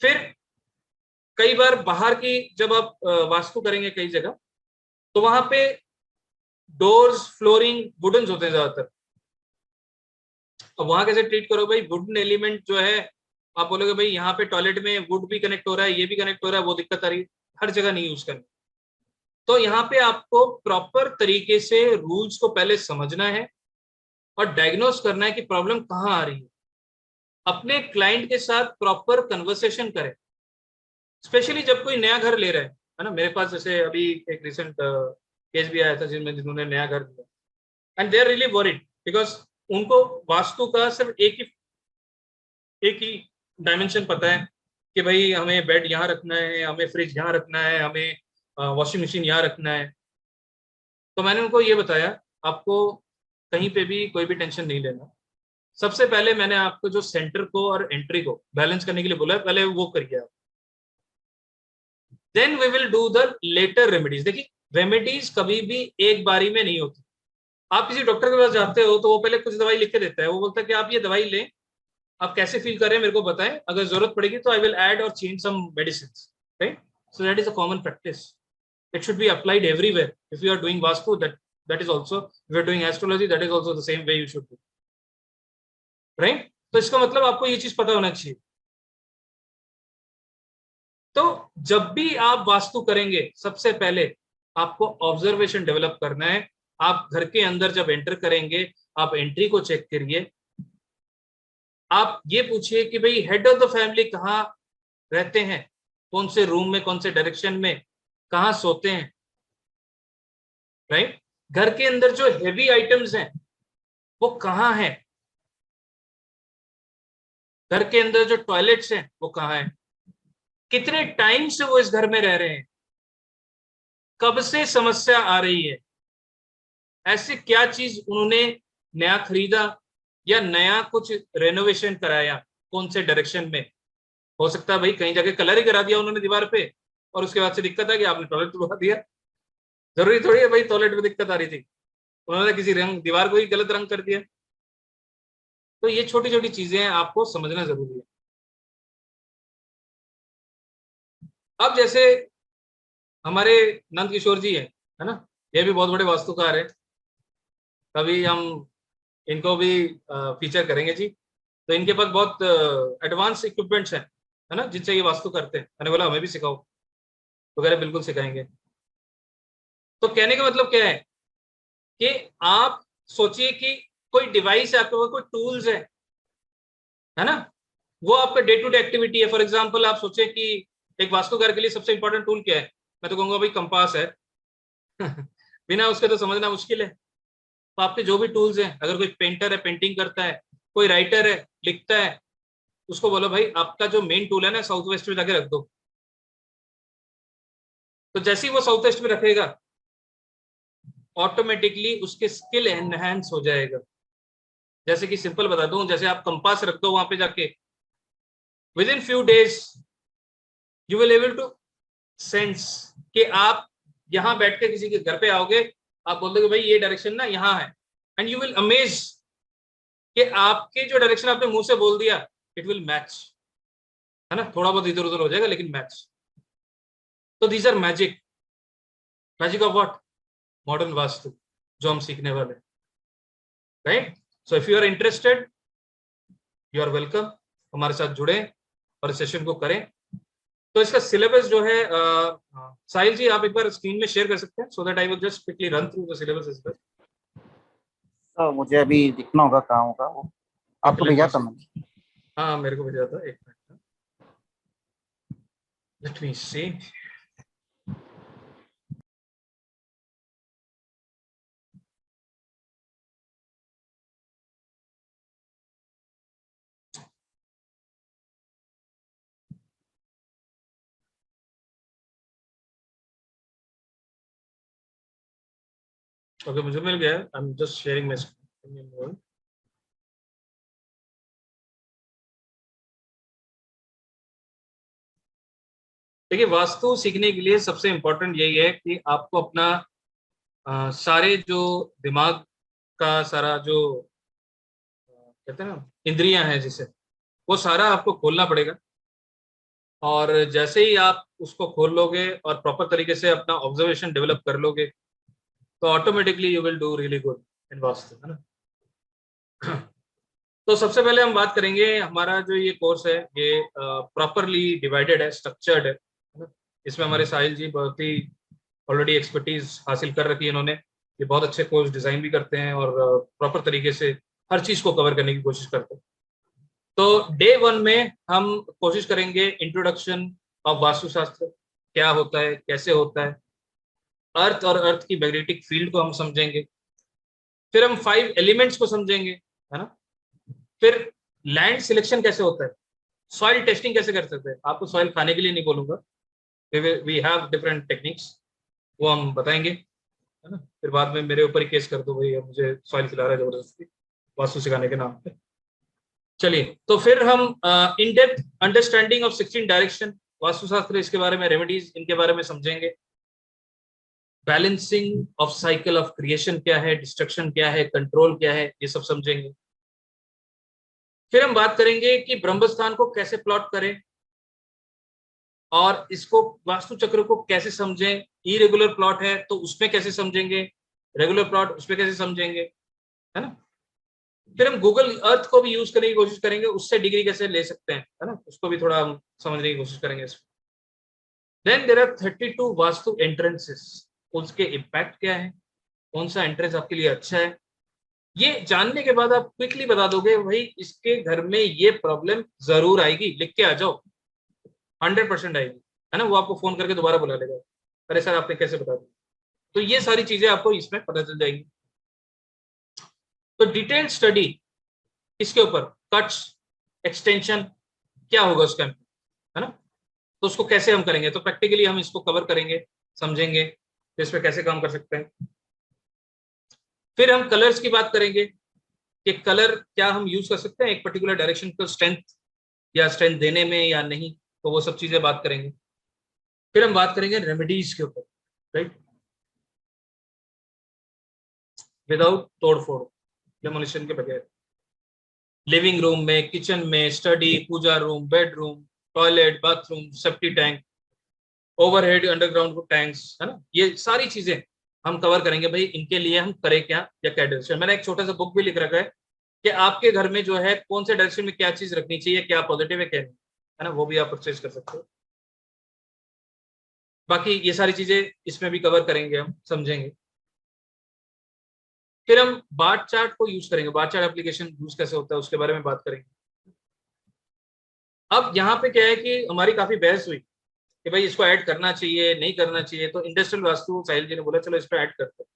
फिर कई बार बाहर की जब आप वास्तु करेंगे कई जगह, तो वहां पे डोर्स, फ्लोरिंग वुडन होते हैं ज्यादातर। अब वहां कैसे ट्रीट करो भाई, वुडन एलिमेंट जो है, आप बोलोगे भाई यहाँ पे टॉयलेट में वुड भी कनेक्ट हो रहा है, ये भी कनेक्ट हो रहा है, वो दिक्कत आ रही है, हर जगह नहीं यूज करनी। तो यहाँ पे आपको प्रॉपर तरीके से रूल्स को पहले समझना है और डायग्नोस करना है कि प्रॉब्लम कहाँ आ रही है। अपने क्लाइंट के साथ प्रॉपर कन्वर्सेशन करें, स्पेशली जब कोई नया घर ले रहा है ना। मेरे पास जैसे अभी एक रिसेंट केस भी आया था जिनमें जिन्होंने नया घर लिया, and they are really worried, because उनको वास्तु का सिर्फ एक ही डायमेंशन पता है कि भाई हमें बेड यहाँ रखना है, हमें फ्रिज यहाँ रखना है, हमें वॉशिंग मशीन यहाँ रखना है। तो मैंने उनको ये बताया, आपको कहीं पे भी कोई भी टेंशन नहीं लेना। सबसे पहले मैंने आपको जो सेंटर को और एंट्री को बैलेंस करने के लिए बोला है, पहले वो करिए आप, then we will do the latter remedies. देखिए रेमेडीज कभी भी एक बारी में नहीं होती। आप किसी डॉक्टर के पास जाते हो तो वो पहले कुछ दवाई लिख के देता है, वो बोलता है कि आप ये दवाई लें, आप कैसे फील कर रहे हैं मेरे को बताएं, अगर जरूरत पड़ेगी तो आई विल ऐड और change some medicine, right? So that is a common practice, it should be applied everywhere. If you are doing vastu, that is also, if you are doing astrology, that is also the same way you should do, right? तो इसका मतलब आपको ये चीज पता होना चाहिए। तो जब भी आप वास्तु करेंगे सबसे पहले आपको ऑब्जर्वेशन डेवलप करना है। आप घर के अंदर जब एंटर करेंगे, आप एंट्री को चेक करिए, आप ये पूछिए कि भाई हेड ऑफ द फैमिली कहाँ रहते हैं, कौन से रूम में, कौन से डायरेक्शन में, कहाँ सोते हैं, राइट? घर के अंदर जो हेवी आइटम्स हैं वो कहाँ हैं, घर के अंदर जो टॉयलेट्स हैं वो कहाँ हैं, कितने टाइम से वो इस घर में रह रहे हैं, कब से समस्या आ रही है, ऐसे क्या चीज उन्होंने नया खरीदा या नया कुछ रेनोवेशन कराया, कौन से डायरेक्शन में। हो सकता है भाई कहीं जाके कलर ही करा दिया उन्होंने दीवार पे और उसके बाद से दिक्कत है कि आपने टॉयलेट धुलवा दिया। जरूरी थोड़ी है भाई टॉयलेट में दिक्कत आ रही थी, उन्होंने किसी रंग दीवार को ही गलत रंग कर दिया। तो ये छोटी छोटी चीजें आपको समझना जरूरी है। अब जैसे हमारे नंद किशोर जी है ना, ये भी बहुत बड़े वास्तुकार है। कभी हम इनको भी फीचर करेंगे जी। तो इनके पास बहुत एडवांस इक्विपमेंट्स हैं, है ना, जिनसे ये वास्तु करते हैं। मैंने बोला हमें भी सिखाओ, तो कह रहे बिल्कुल सिखाएंगे। तो कहने का मतलब क्या है कि आप सोचिए कि कोई डिवाइस है आपके पास, कोई टूल्स है ना, वो आपका डे टू डे एक्टिविटी है। फॉर एग्जांपल आप सोचे कि एक वास्तुकार के लिए सबसे इंपॉर्टेंट टूल क्या है, मैं तो कहूंगा भाई कंपास है। बिना उसके तो समझना मुश्किल है। तो आपके जो भी टूल्स हैं, अगर कोई पेंटर है पेंटिंग करता है, कोई राइटर है लिखता है, उसको बोलो भाई आपका जो मेन टूल है ना साउथ वेस्ट में जाके रख दो। तो जैसे ही वो साउथ वेस्ट में रखेगा ऑटोमेटिकली उसके स्किल एनहांस हो जाएगा। जैसे कि सिंपल बता दूं, जैसे आप कंपास रख दो वहां पे जाके, within few days you will able to sense कि आप यहां बैठ के किसी के घर पे आओगे, आप बोल दोगे भाई ये डायरेक्शन ना यहाँ है, एंड यू विल अमेज कि आपके जो डायरेक्शन आपने मुंह से बोल दिया इट विल मैच, है ना, थोड़ा बहुत इधर उधर हो जाएगा लेकिन मैच। तो these are magic, magic of what, modern vastu, जो हम सीखने वाले, right. So if you are interested you are welcome, हमारे साथ जुड़े और इस सेशन को करें। तो इसका सिलेबस जो है साहिल जी आप एक बार स्क्रीन में शेयर कर सकते हैं, so that I will just quickly run through the syllabus. तो मुझे अभी दिखना होगा कहाँ होगा वो, आपको भेजा था मैंने। हाँ मेरे को भेजा था, एक मिनट, लेट मी सी। ओके मुझे मिल गया, I am just sharing my screen. देखिए वास्तु सीखने के लिए सबसे इंपॉर्टेंट यही है कि आपको अपना सारे जो दिमाग का सारा जो कहते हैं ना इंद्रियां हैं जिसे, वो सारा आपको खोलना पड़ेगा। और जैसे ही आप उसको खोल लोगे और प्रॉपर तरीके से अपना ऑब्जर्वेशन डेवलप कर लोगे तो automatically you will do really good in vastu, है ना। तो सबसे पहले हम बात करेंगे, हमारा जो ये कोर्स है ये प्रॉपरली डिवाइडेड है, स्ट्रक्चर्ड है ना। इसमें हमारे साहिल जी बहुत ही ऑलरेडी एक्सपर्टीज हासिल कर रखी है इन्होंने। ये बहुत अच्छे कोर्स डिजाइन भी करते हैं और प्रॉपर तरीके से हर चीज को कवर करने की कोशिश करते हैं। तो डे वन में हम कोशिश करेंगे इंट्रोडक्शन ऑफ वास्तुशास्त्र, क्या होता है कैसे होता है, अर्थ और अर्थ की मैग्नेटिक फील्ड को हम समझेंगे। फिर हम 5 एलिमेंट्स को समझेंगे, है ना। फिर लैंड सिलेक्शन कैसे होता है, सॉइल टेस्टिंग कैसे कर सकते हैं। आपको सॉइल खाने के लिए नहीं बोलूंगा, वी हैव डिफरेंट टेक्निक्स, वो हम बताएंगे, है ना। फिर बाद में मेरे ऊपर ही केस कर दो भाई मुझे सॉइल खिला रहा है जबरदस्ती वास्तु सिखाने के नाम पे। चलिए तो फिर हम in depth understanding of 16 direction Vastushastra, इसके बारे में, रेमेडीज इनके बारे में समझेंगे। Balancing of cycle of creation क्या है, डिस्ट्रक्शन क्या है, कंट्रोल क्या है, ये सब समझेंगे। फिर हम बात करेंगे कि ब्रह्मस्थान को कैसे प्लॉट करें और इसको वास्तु चक्र को कैसे समझें। इरेगुलर प्लॉट है तो उसमें कैसे समझेंगे, रेगुलर प्लॉट उसमें कैसे समझेंगे, है ना। फिर हम गूगल अर्थ को भी यूज करने की कोशिश करेंगे, उससे डिग्री कैसे ले सकते हैं, है ना, उसको भी थोड़ा हम समझने की कोशिश करेंगे इसमें। Then there are 32 vastu entrances, उसके इम्पैक्ट क्या है, कौन सा एंट्रेंस आपके लिए अच्छा है, ये जानने के बाद आप क्विकली बता दोगे भाई इसके घर में ये प्रॉब्लम जरूर आएगी, लिख के आ जाओ, 100% आएगी, है ना। वो आपको फोन करके दोबारा बुला लेगा, अरे सर आपने कैसे बता दिया। तो ये सारी चीजें आपको इसमें पता चल जाएंगी। तो डिटेल स्टडी इसके ऊपर, कट्स, एक्सटेंशन क्या होगा उसका, है ना, तो उसको कैसे हम करेंगे, तो प्रैक्टिकली हम इसको कवर करेंगे, समझेंगे तो इस पर कैसे काम कर सकते हैं। फिर हम कलर्स की बात करेंगे कि कलर क्या हम यूज कर सकते हैं एक पर्टिकुलर डायरेक्शन को स्ट्रेंथ या स्ट्रेंथ देने में या नहीं, तो वो सब चीजें बात करेंगे। फिर हम बात करेंगे रेमेडीज के ऊपर, राइट, विदाउट तोड़ फोड़, डेमोलिशन के बगैर, लिविंग रूम में, किचन में, study, puja room, bedroom, toilet, bathroom, safety tank, overhead underground tanks, है ना, ये सारी चीजें हम कवर करेंगे। भाई इनके लिए हम करें क्या या क्या डायरेक्शन। मैंने एक छोटा सा बुक भी लिख रखा है कि आपके घर में जो है कौन से डायरेक्शन में क्या चीज रखनी चाहिए, क्या पॉजिटिव है क्या नहीं, है ना, वो भी आप परचेज कर सकते हो। बाकी ये सारी चीजें इसमें भी कवर करेंगे, हम समझेंगे। फिर हम बार चार्ट को यूज करेंगे, बार चार्ट एप्लीकेशन यूज कैसे होता है उसके बारे में बात करेंगे। अब यहाँ पे क्या है कि हमारी काफी बहस हुई कि भाई इसको ऐड करना चाहिए नहीं करना चाहिए, तो इंडस्ट्रियल वास्तु साहिल जी ने बोला चलो इस पर ऐड करते हैं।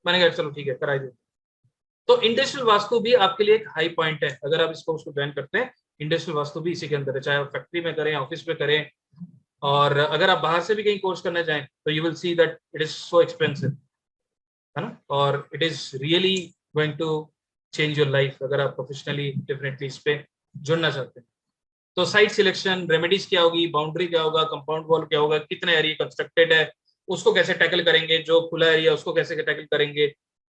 मैंने कहा चलो ठीक है कराई देते। तो इंडस्ट्रियल वास्तु भी आपके लिए एक हाई पॉइंट है, अगर आप इसको उसको ज्वाइन करते हैं। इंडस्ट्रियल वास्तु भी इसी के अंदर है, चाहे आप फैक्ट्री में करें, ऑफिस में करें, और अगर आप बाहर से भी कहीं कोर्स करना चाहें तो you will see that it is so expensive, है ना, और it is really going to change your life अगर आप प्रोफेशनली डेफिनेटली इस पे जुड़ना चाहते हैं। तो साइट सिलेक्शन, रेमेडीज क्या होगी, बाउंड्री क्या होगा, कंपाउंड वॉल क्या होगा, कितना एरिया कंस्ट्रक्टेड है, उसको कैसे टैकल करेंगे, जो खुला एरिया उसको कैसे टैकल करेंगे,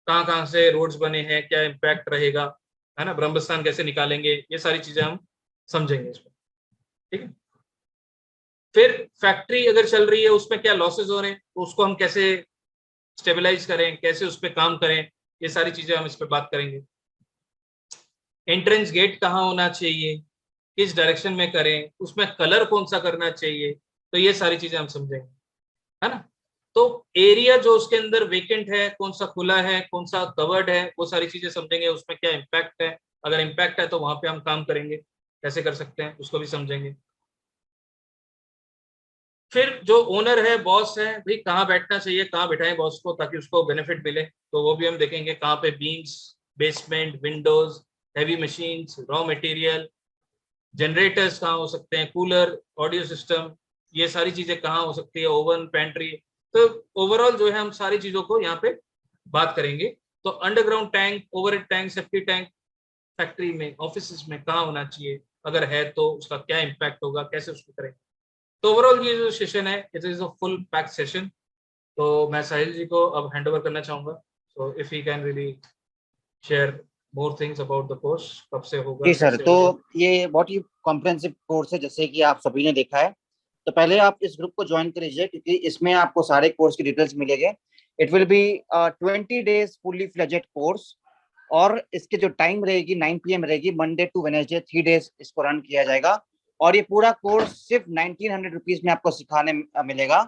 कहाँ कहाँ से रोड्स बने हैं, क्या इम्पैक्ट रहेगा, है ना, ब्रह्मस्थान कैसे निकालेंगे, ये सारी चीजें हम समझेंगे इसमें, ठीक है। फिर फैक्ट्री अगर चल रही है उसमें क्या लॉसेज हो रहे हैं, तो उसको हम कैसे स्टेबलाइज करें, कैसे उस पर काम करें, ये सारी चीजें हम इस पर बात करेंगे। एंट्रेंस गेट कहाँ होना चाहिए, किस डायरेक्शन में करें, उसमें कलर कौन सा करना चाहिए, तो ये सारी चीजें हम समझेंगे, है ना। तो एरिया जो उसके अंदर वेकेंट है, कौन सा खुला है, कौन सा कवर्ड है, वो सारी चीजें समझेंगे। उसमें क्या इम्पैक्ट है, अगर इम्पैक्ट है तो वहां पे हम काम करेंगे, कैसे कर सकते हैं उसको भी समझेंगे। फिर जो ओनर है, बॉस है, भाई कहाँ बैठना चाहिए, कहाँ बिठाएं बॉस को ताकि उसको बेनिफिट मिले, तो वो भी हम देखेंगे। कहाँ पे beams, basement, Windows, heavy machines, raw material, generators कहाँ हो सकते हैं, कूलर, ऑडियो सिस्टम, ये सारी चीजें कहाँ हो सकती है, ओवन, पेंट्री। तो ओवरऑल जो है हम सारी चीजों को यहाँ पे बात करेंगे। तो underground tank, overhead tank, safety tank factory में, ऑफिस में कहाँ होना चाहिए, अगर है तो उसका क्या इम्पैक्ट होगा, कैसे उसको करेंगे। तो ओवरऑल ये जो सेशन है it is a full pack session. तो मैं साहिल जी को अब हैंड ओवर करना चाहूंगा, so if he can really share more things about the course, कब से होगा, जी सर, कैसे तो होगा। ये बहुत ही कॉम्प्रिहेंसिव कोर्स है जैसे कि आप सभी ने देखा है। तो पहले आप इस ग्रुप को ज्वाइन कर लीजिए क्योंकि इसमें आपको सारे कोर्स की डिटेल्स मिलेंगे। It will be 20 days fully fledged course. और इसके जो टाइम रहेगी 9 PM रहेगी, मंडे टू वेनेसडे 3 days इसको रन किया जाएगा। और ये पूरा कोर्स सिर्फ 1900 रुपीज में आपको सिखाने मिलेगा।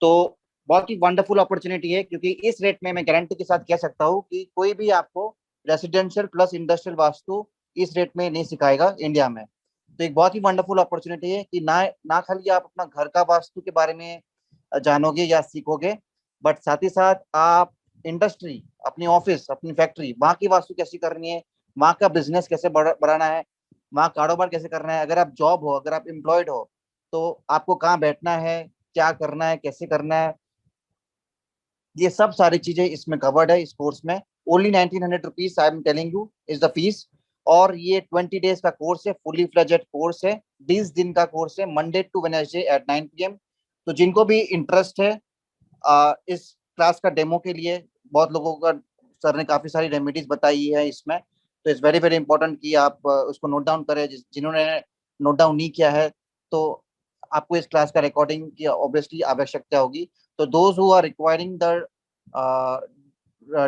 तो बहुत ही वंडरफुल अपॉर्चुनिटी है क्योंकि इस रेट में मैं गारंटी के साथ कह सकता हूँ कि कोई भी आपको रेसिडेंशियल प्लस इंडस्ट्रियल वास्तु इस रेट में नहीं सिखाएगा इंडिया में। तो एक बहुत ही वंडरफुल अपॉर्चुनिटी है कि ना ना खाली आप अपना घर का वास्तु के बारे में जानोगे या सीखोगे, बट साथ ही साथ आप इंडस्ट्री, अपनी ऑफिस, अपनी फैक्ट्री, वहाँ की वास्तु कैसी करनी है, वहाँ का बिजनेस कैसे बढ़ाना है, वहाँ कारोबार कैसे करना है, अगर आप जॉब हो, अगर आप एम्प्लॉयड हो तो आपको कहाँ बैठना है, क्या करना है, कैसे करना है, ये सब सारी चीजें इसमें कवर्ड है इस कोर्स में। Only 1900 rupees I am telling you is the fees. और ये 20 days का कोर्स है, फुली फ्लेजेड कोर्स है, 20 दिन का कोर्स है, Monday to Wednesday at 9 PM। तो जिनको भी इंटरेस्ट है इस क्लास का डेमो के लिए, बहुत लोगों का सर ने काफी सारी रेमेडीज बताई है इसमें, तो इट्स वेरी वेरी इंपॉर्टेंट कि आप उसको नोट डाउन करें। जिन्होंने नोट डाउन नहीं किया है तो आपको इस क्लास का रिकॉर्डिंग की ऑब्वियसली आवश्यकता होगी। तो those who are requiring the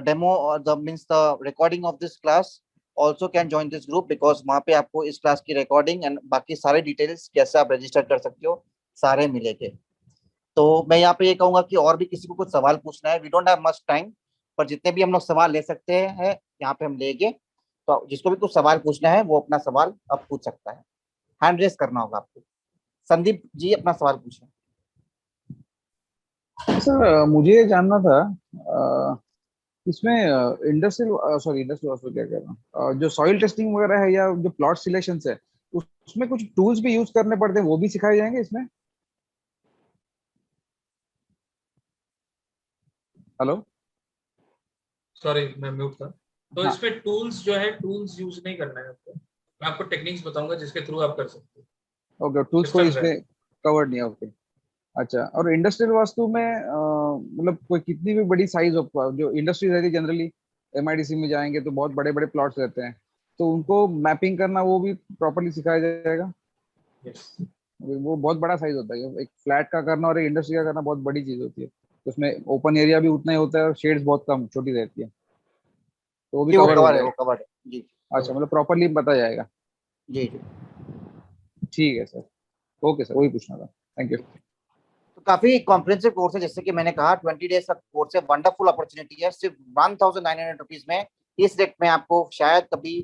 demo और the means the recording of this class also can join this group, because वहाँ पे आपको इस क्लास की रिकॉर्डिंग एंड बाकी सारे डिटेल्स कैसे आप रजिस्टर कर सकते हो सारे मिलेंगे। तो मैं यहाँ पे ये कहूंगा कि और भी किसी को कुछ सवाल पूछना है, we don't have much time, पर जितने भी हम लोग सवाल ले सकते हैं यहाँ पे हम लेंगे। तो जिसको भी कुछ सवाल पूछना है वो अपना सवाल अब पूछ सकता है। हैंड रेस करना होगा आपको। संदीप जी अपना सवाल पूछें। सर मुझे ये जानना था इसमें इंडस्ट्रियल सॉरी इंडस्ट्रियल क्या कह रहा हूँ, जो सॉइल टेस्टिंग वगैरह है या जो प्लॉट सिलेक्शन है उसमें कुछ टूल्स भी यूज करने पड़ते हैं, वो भी सिखाए जाएंगे इसमें? हेलो सॉरी मैं म्यूट था। तो हाँ। इसमें टूल्स जो है, टूल्स यूज नहीं करना है आपको। मैं आपको टेक्निक्स बताऊंगा जिसके थ्रू आप कर सकते हो। ओके, टूल्स को सिस्टम्स है। इसमें कवर नहीं है। ओके। अच्छा, और इंडस्ट्रियल वास्तु में मतलब कोई कितनी भी बड़ी साइज हो, जो इंडस्ट्री रहती है जनरली एमआईडीसी में जाएंगे तो बहुत बड़े बड़े प्लॉट्स रहते हैं, तो उनको मैपिंग करना वो भी प्रॉपरली सिखाया जाएगा। यस। वो बहुत बड़ा साइज होता है, एक फ्लैट का करना और एक इंडस्ट्री का करना बहुत बड़ी चीज होती है। तो उसमें ओपन एरिया भी उतना ही होता है और शेड्स बहुत कम छोटी रहती है, तो वो भी जी वो कवर हो कवर है, वो जाएगा। कवर है। जी अच्छा, मतलब प्रॉपरली बताया जाएगा। जी जी। ठीक है सर। ओके सर, वही पूछना था। Thank you. तो काफी कॉम्प्रिहेंसिव कोर्स है, जैसे कि मैंने कहा 20 डेज का कोर्स है, वंडरफुल अपॉर्चुनिटी है। सिर्फ 1900 रुपीज में, इस रेट में आपको शायद कभी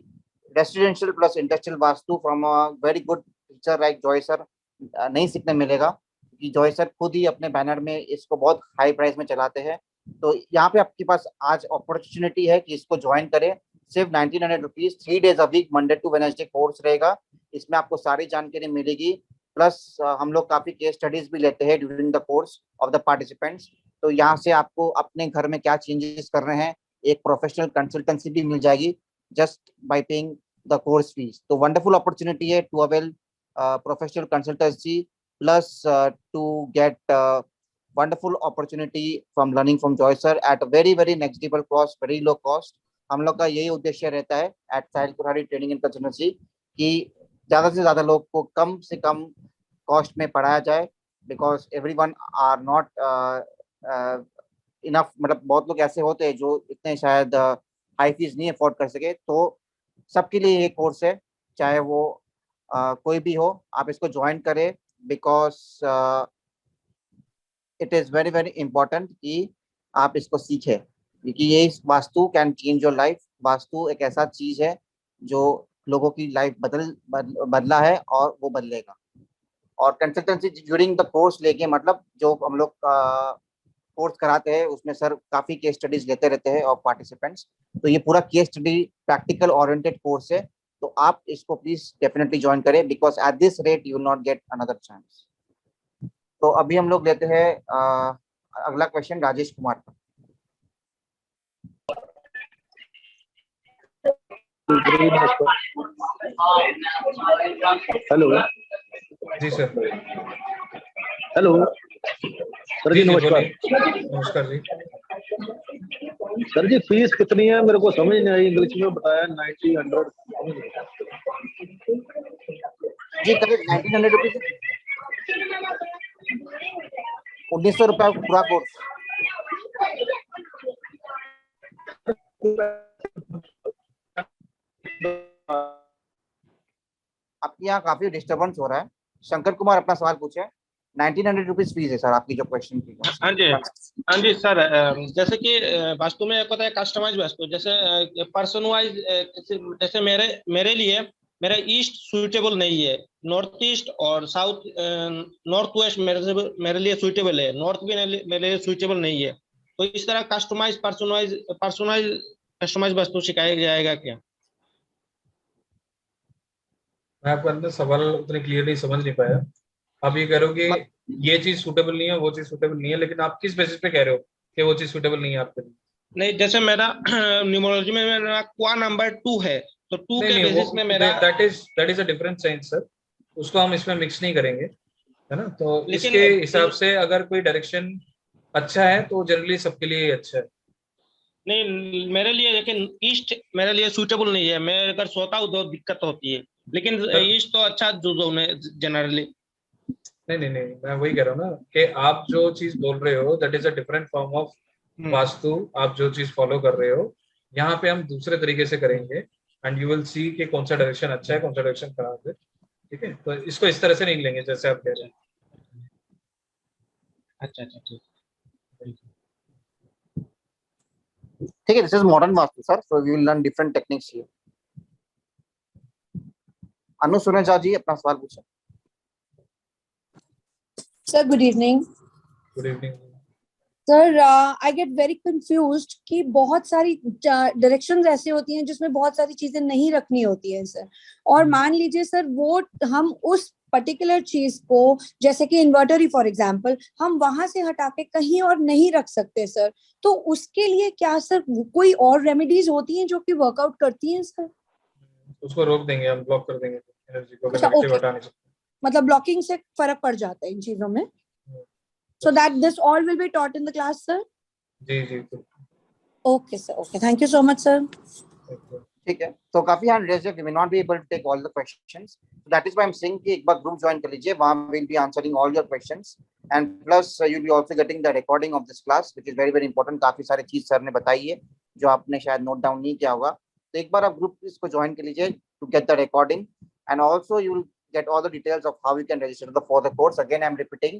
residential plus industrial vastu from a very good teacher like Joy sir नहीं सीखने मिलेगा, क्योंकि जॉय सर खुद ही अपने बैनर में इसको बहुत हाई प्राइस में चलाते हैं। तो यहाँ पे आपके पास आज अपॉर्चुनिटी है कि इसको ज्वाइन करें। सिर्फ 1900 rupees, 3 days a week, Monday to Wednesday course रहेगा। इसमें आपको सारी जानकारी मिलेगी, प्लस हम लोग काफी केस स्टडीज भी लेते हैं during the course of the participants. तो यहाँ से आपको अपने घर में क्या चेंजेस कर रहे हैं, एक प्रोफेशनल कंसल्टेंसी भी मिल जाएगी just by paying the course fees. तो वंडरफुल अपॉर्चुनिटी है to avail professional consultancy, plus to get wonderful opportunity from learning from Joy sir at a very negligible cost, very low cost। हम लोग का यही उद्देश्य रहता है at Sahil Kurari training and consultancy कि ज्यादा से ज्यादा लोग को कम से कम कॉस्ट में पढ़ाया जाए, because everyone are not enough. मतलब बहुत लोग ऐसे होते हैं जो इतने शायद हाई फीस नहीं अफोर्ड कर सके। तो सबके लिए ये कोर्स है, चाहे वो कोई भी हो, आप इसको ज्वाइन करें, because it is very important कि आप इसको सीखें, क्योंकि ये vastu can change your life. Vastu एक ऐसा चीज है जो लोगों की लाइफ बदला है और वो बदलेगा। और कंसल्टेंसी ड्यूरिंग द कोर्स लेके, मतलब जो हम लोग कोर्स कराते हैं उसमें सर काफी केस स्टडीज लेते रहते हैं और पार्टिसिपेंट्स। तो ये पूरा case study practical oriented course है। तो आप इसको प्लीज डेफिनेटली ज्वाइन करें, because at this rate you will not get another chance. तो अभी हम लोग लेते हैं अगला क्वेश्चन राजेश कुमार का। हेलो। जी सर। हेलो सर जी, जी नमस्कार। बोलिए। नमस्कार जी। सर जी, फीस कितनी है मेरे को समझ नहीं आई। इंग्लिश में बताया 90 100। जी करीब 1900 रुपीज, 1900 रुपया पूरा कोर्स। आपके यहाँ काफी डिस्टर्बेंस हो रहा है। शंकर कुमार अपना सवाल पूछे। 1900 रुपीज फीस है सर आपकी जो क्वेश्चन की। हाँ जी, हाँ जी सर। जैसे कि वास्तु में एक होता है कस्टमाइज वास्तु, जैसे पर्सन वाइज। जैसे मेरे मेरे लिए मेरा ईस्ट सुइटेबल नहीं है, नॉर्थ ईस्ट और साउथ नॉर्थ वेस्ट मेरे लिए सुइटेबल है, नॉर्थ भी मेरे लिए सुइटेबल नहीं है। तो इस तरह कस्टमाइज वास्तु सिखाया जाएगा क्या? मैं आपका अंदर सवाल उतने क्लियरली समझ नहीं पाया। आप ये कह रहे हो कि ये चीज सूटेबल नहीं है, वो चीज सूटेबल नहीं है, लेकिन आप किस बेसिस पे कह रहे हो कि वो चीज सूटेबल नहीं है आपके लिए? नहीं, जैसे मेरा न्यूमरोलॉजी में मेरा क्वा नंबर 2 है, तो 2 नहीं के नहीं, बेसिस में वो मेरा। That is a different science sir. उसको हम इसमें मिक्स नहीं करेंगे, है ना। तो लेकिन इसके हिसाब से अगर कोई डायरेक्शन अच्छा है तो जनरली सबके लिए अच्छा है। नहीं, मेरे लिए लेकिन ईस्ट मेरे लिए सूटेबल नहीं है। मैं अगर सोता हूँ तो दिक्कत होती है, लेकिन सर ईस्ट तो अच्छा जोन है जनरली। नहीं नहीं नहीं, मैं वही कह रहा हूँ ना कि आप जो चीज बोल रहे हो that is a different form of vastu. आप जो चीज फॉलो कर रहे हो, यहाँ पे हम दूसरे तरीके से करेंगे एंड यू विल सी कि कौन सा डायरेक्शन अच्छा है, कौन सा डायरेक्शन खराब है। ठीक है, तो इसको इस तरह से नहीं लेंगे जैसे आप कह रहे हैं। अच्छा अच्छा, ठीक। ठीक है, this is modern vastu sir, so we will learn different techniques here. Anu Suneja ji अपना सवाल पूछे। Sir good evening. Good evening. Sir I get very confused कि बहुत सारी डायरेक्शंस ऐसे होती हैं जिसमें बहुत सारी चीजें नहीं रखनी होती हैं सर। और मान लीजिए सर वो हम उस पर्टिकुलर चीज को, जैसे कि इन्वर्टर ही फॉर एग्जांपल, हम वहां से हटा के कहीं और नहीं रख सकते सर, तो उसके लिए क्या सर कोई और रेमेडीज होती हैं जो कि वर्कआउट करती हैं सर? उसको रोक देंगे हम, ब्लॉक कर देंगे एनर्जी को, अच्छा, नेगेटिव okay. हटा नहीं सकते। मतलब ब्लॉकिंग से फर्क पड़ जाता है इन चीजों में। So that this all will be taught in the class, sir? जी जी बिल्कुल। Okay, sir. Okay. Thank you so much, sir. ठीक है, तो काफी हैंड रेज है, we may not be able to take all the questions, that is why I am saying कि एक बार ग्रुप ज्वाइन कर लीजिए, वहां we will be answering all your questions and plus you will be also getting the recording of this class which is very very important. काफी सारी चीज सर ने बताई है जो आपने शायद नोट डाउन नहीं किया होगा, तो एक बार आप ग्रुप इसको ज्वाइन कर लीजिए to get the recording and also you will get all the details of how you can register for the course. Again, I'm repeating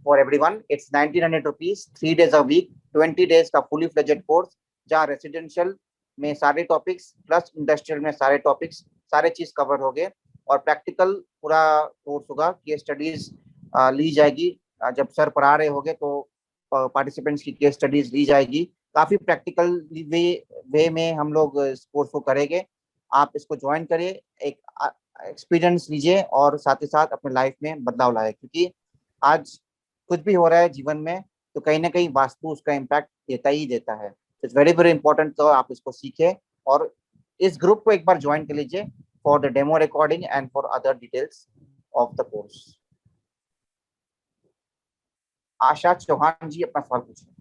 for everyone, it's 1900 rupees, 3 days a week, 20 days का fully fledged course, जहाँ रेसिडेंशियल में सारे टॉपिक्स प्लस इंडस्ट्रियल में सारे टॉपिक्स, सारे चीज कवर हो गए और प्रैक्टिकल पूरा कोर्स होगा। केस स्टडीज ली जाएगी, जब सर पढ़ा रहे होंगे तो पार्टिसिपेंट्स की केस स्टडीज ली जाएगी। काफी प्रैक्टिकल वे में हम लोग इस कोर्स को करेंगे। आप इसको ज्वाइन करिए, एक एक्सपीरियंस लीजिए और साथ ही साथ अपने लाइफ में बदलाव लाए, क्योंकि आज कुछ भी हो रहा है जीवन में तो कहीं ना कहीं वास्तु उसका इम्पैक्ट देता ही देता है। इट्स वेरी वेरी इंपॉर्टेंट, तो आप इसको सीखें और इस ग्रुप को एक बार ज्वाइन कर लीजिए for the demo recording and for other details of the course. Asha Chauhan ji अपना सवाल पूछिए।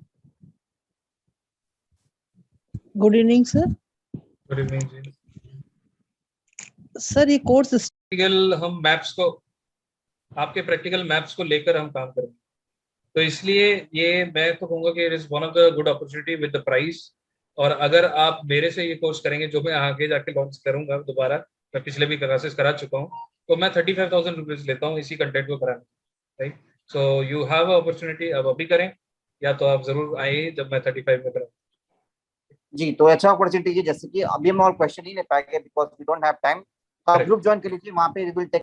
Good evening sir. Good evening जी। सर ये कोर्स प्रैक्टिकल हम मैप्स को, आपके प्रैक्टिकल मैप्स को लेकर हम काम करेंगे, तो इसलिए ये मैं तो कहूँगा कि it is one of the good opportunity with the price. और अगर आप मेरे से ये कोर्स करेंगे जो मैं आगे जाके लॉन्च करूंगा दोबारा, मैं पिछले भी क्लासेस करा चुका हूँ, तो मैं 35,000 रुपीज लेता हूँ इसी कंटेंट को कराने, right. So you have a opportunity, अब अभी करें या तो आप जरूर आइए जब मैं 35 में कराऊँ। जी, तो अच्छा अपॉर्चुनिटी है, जैसे कि अभी हम और क्वेश्चन नहीं ले पाएंगे because we don't have time. आप ग्रुप ज्वाइन कर लीजिए, वहाँ पे वी विल टेक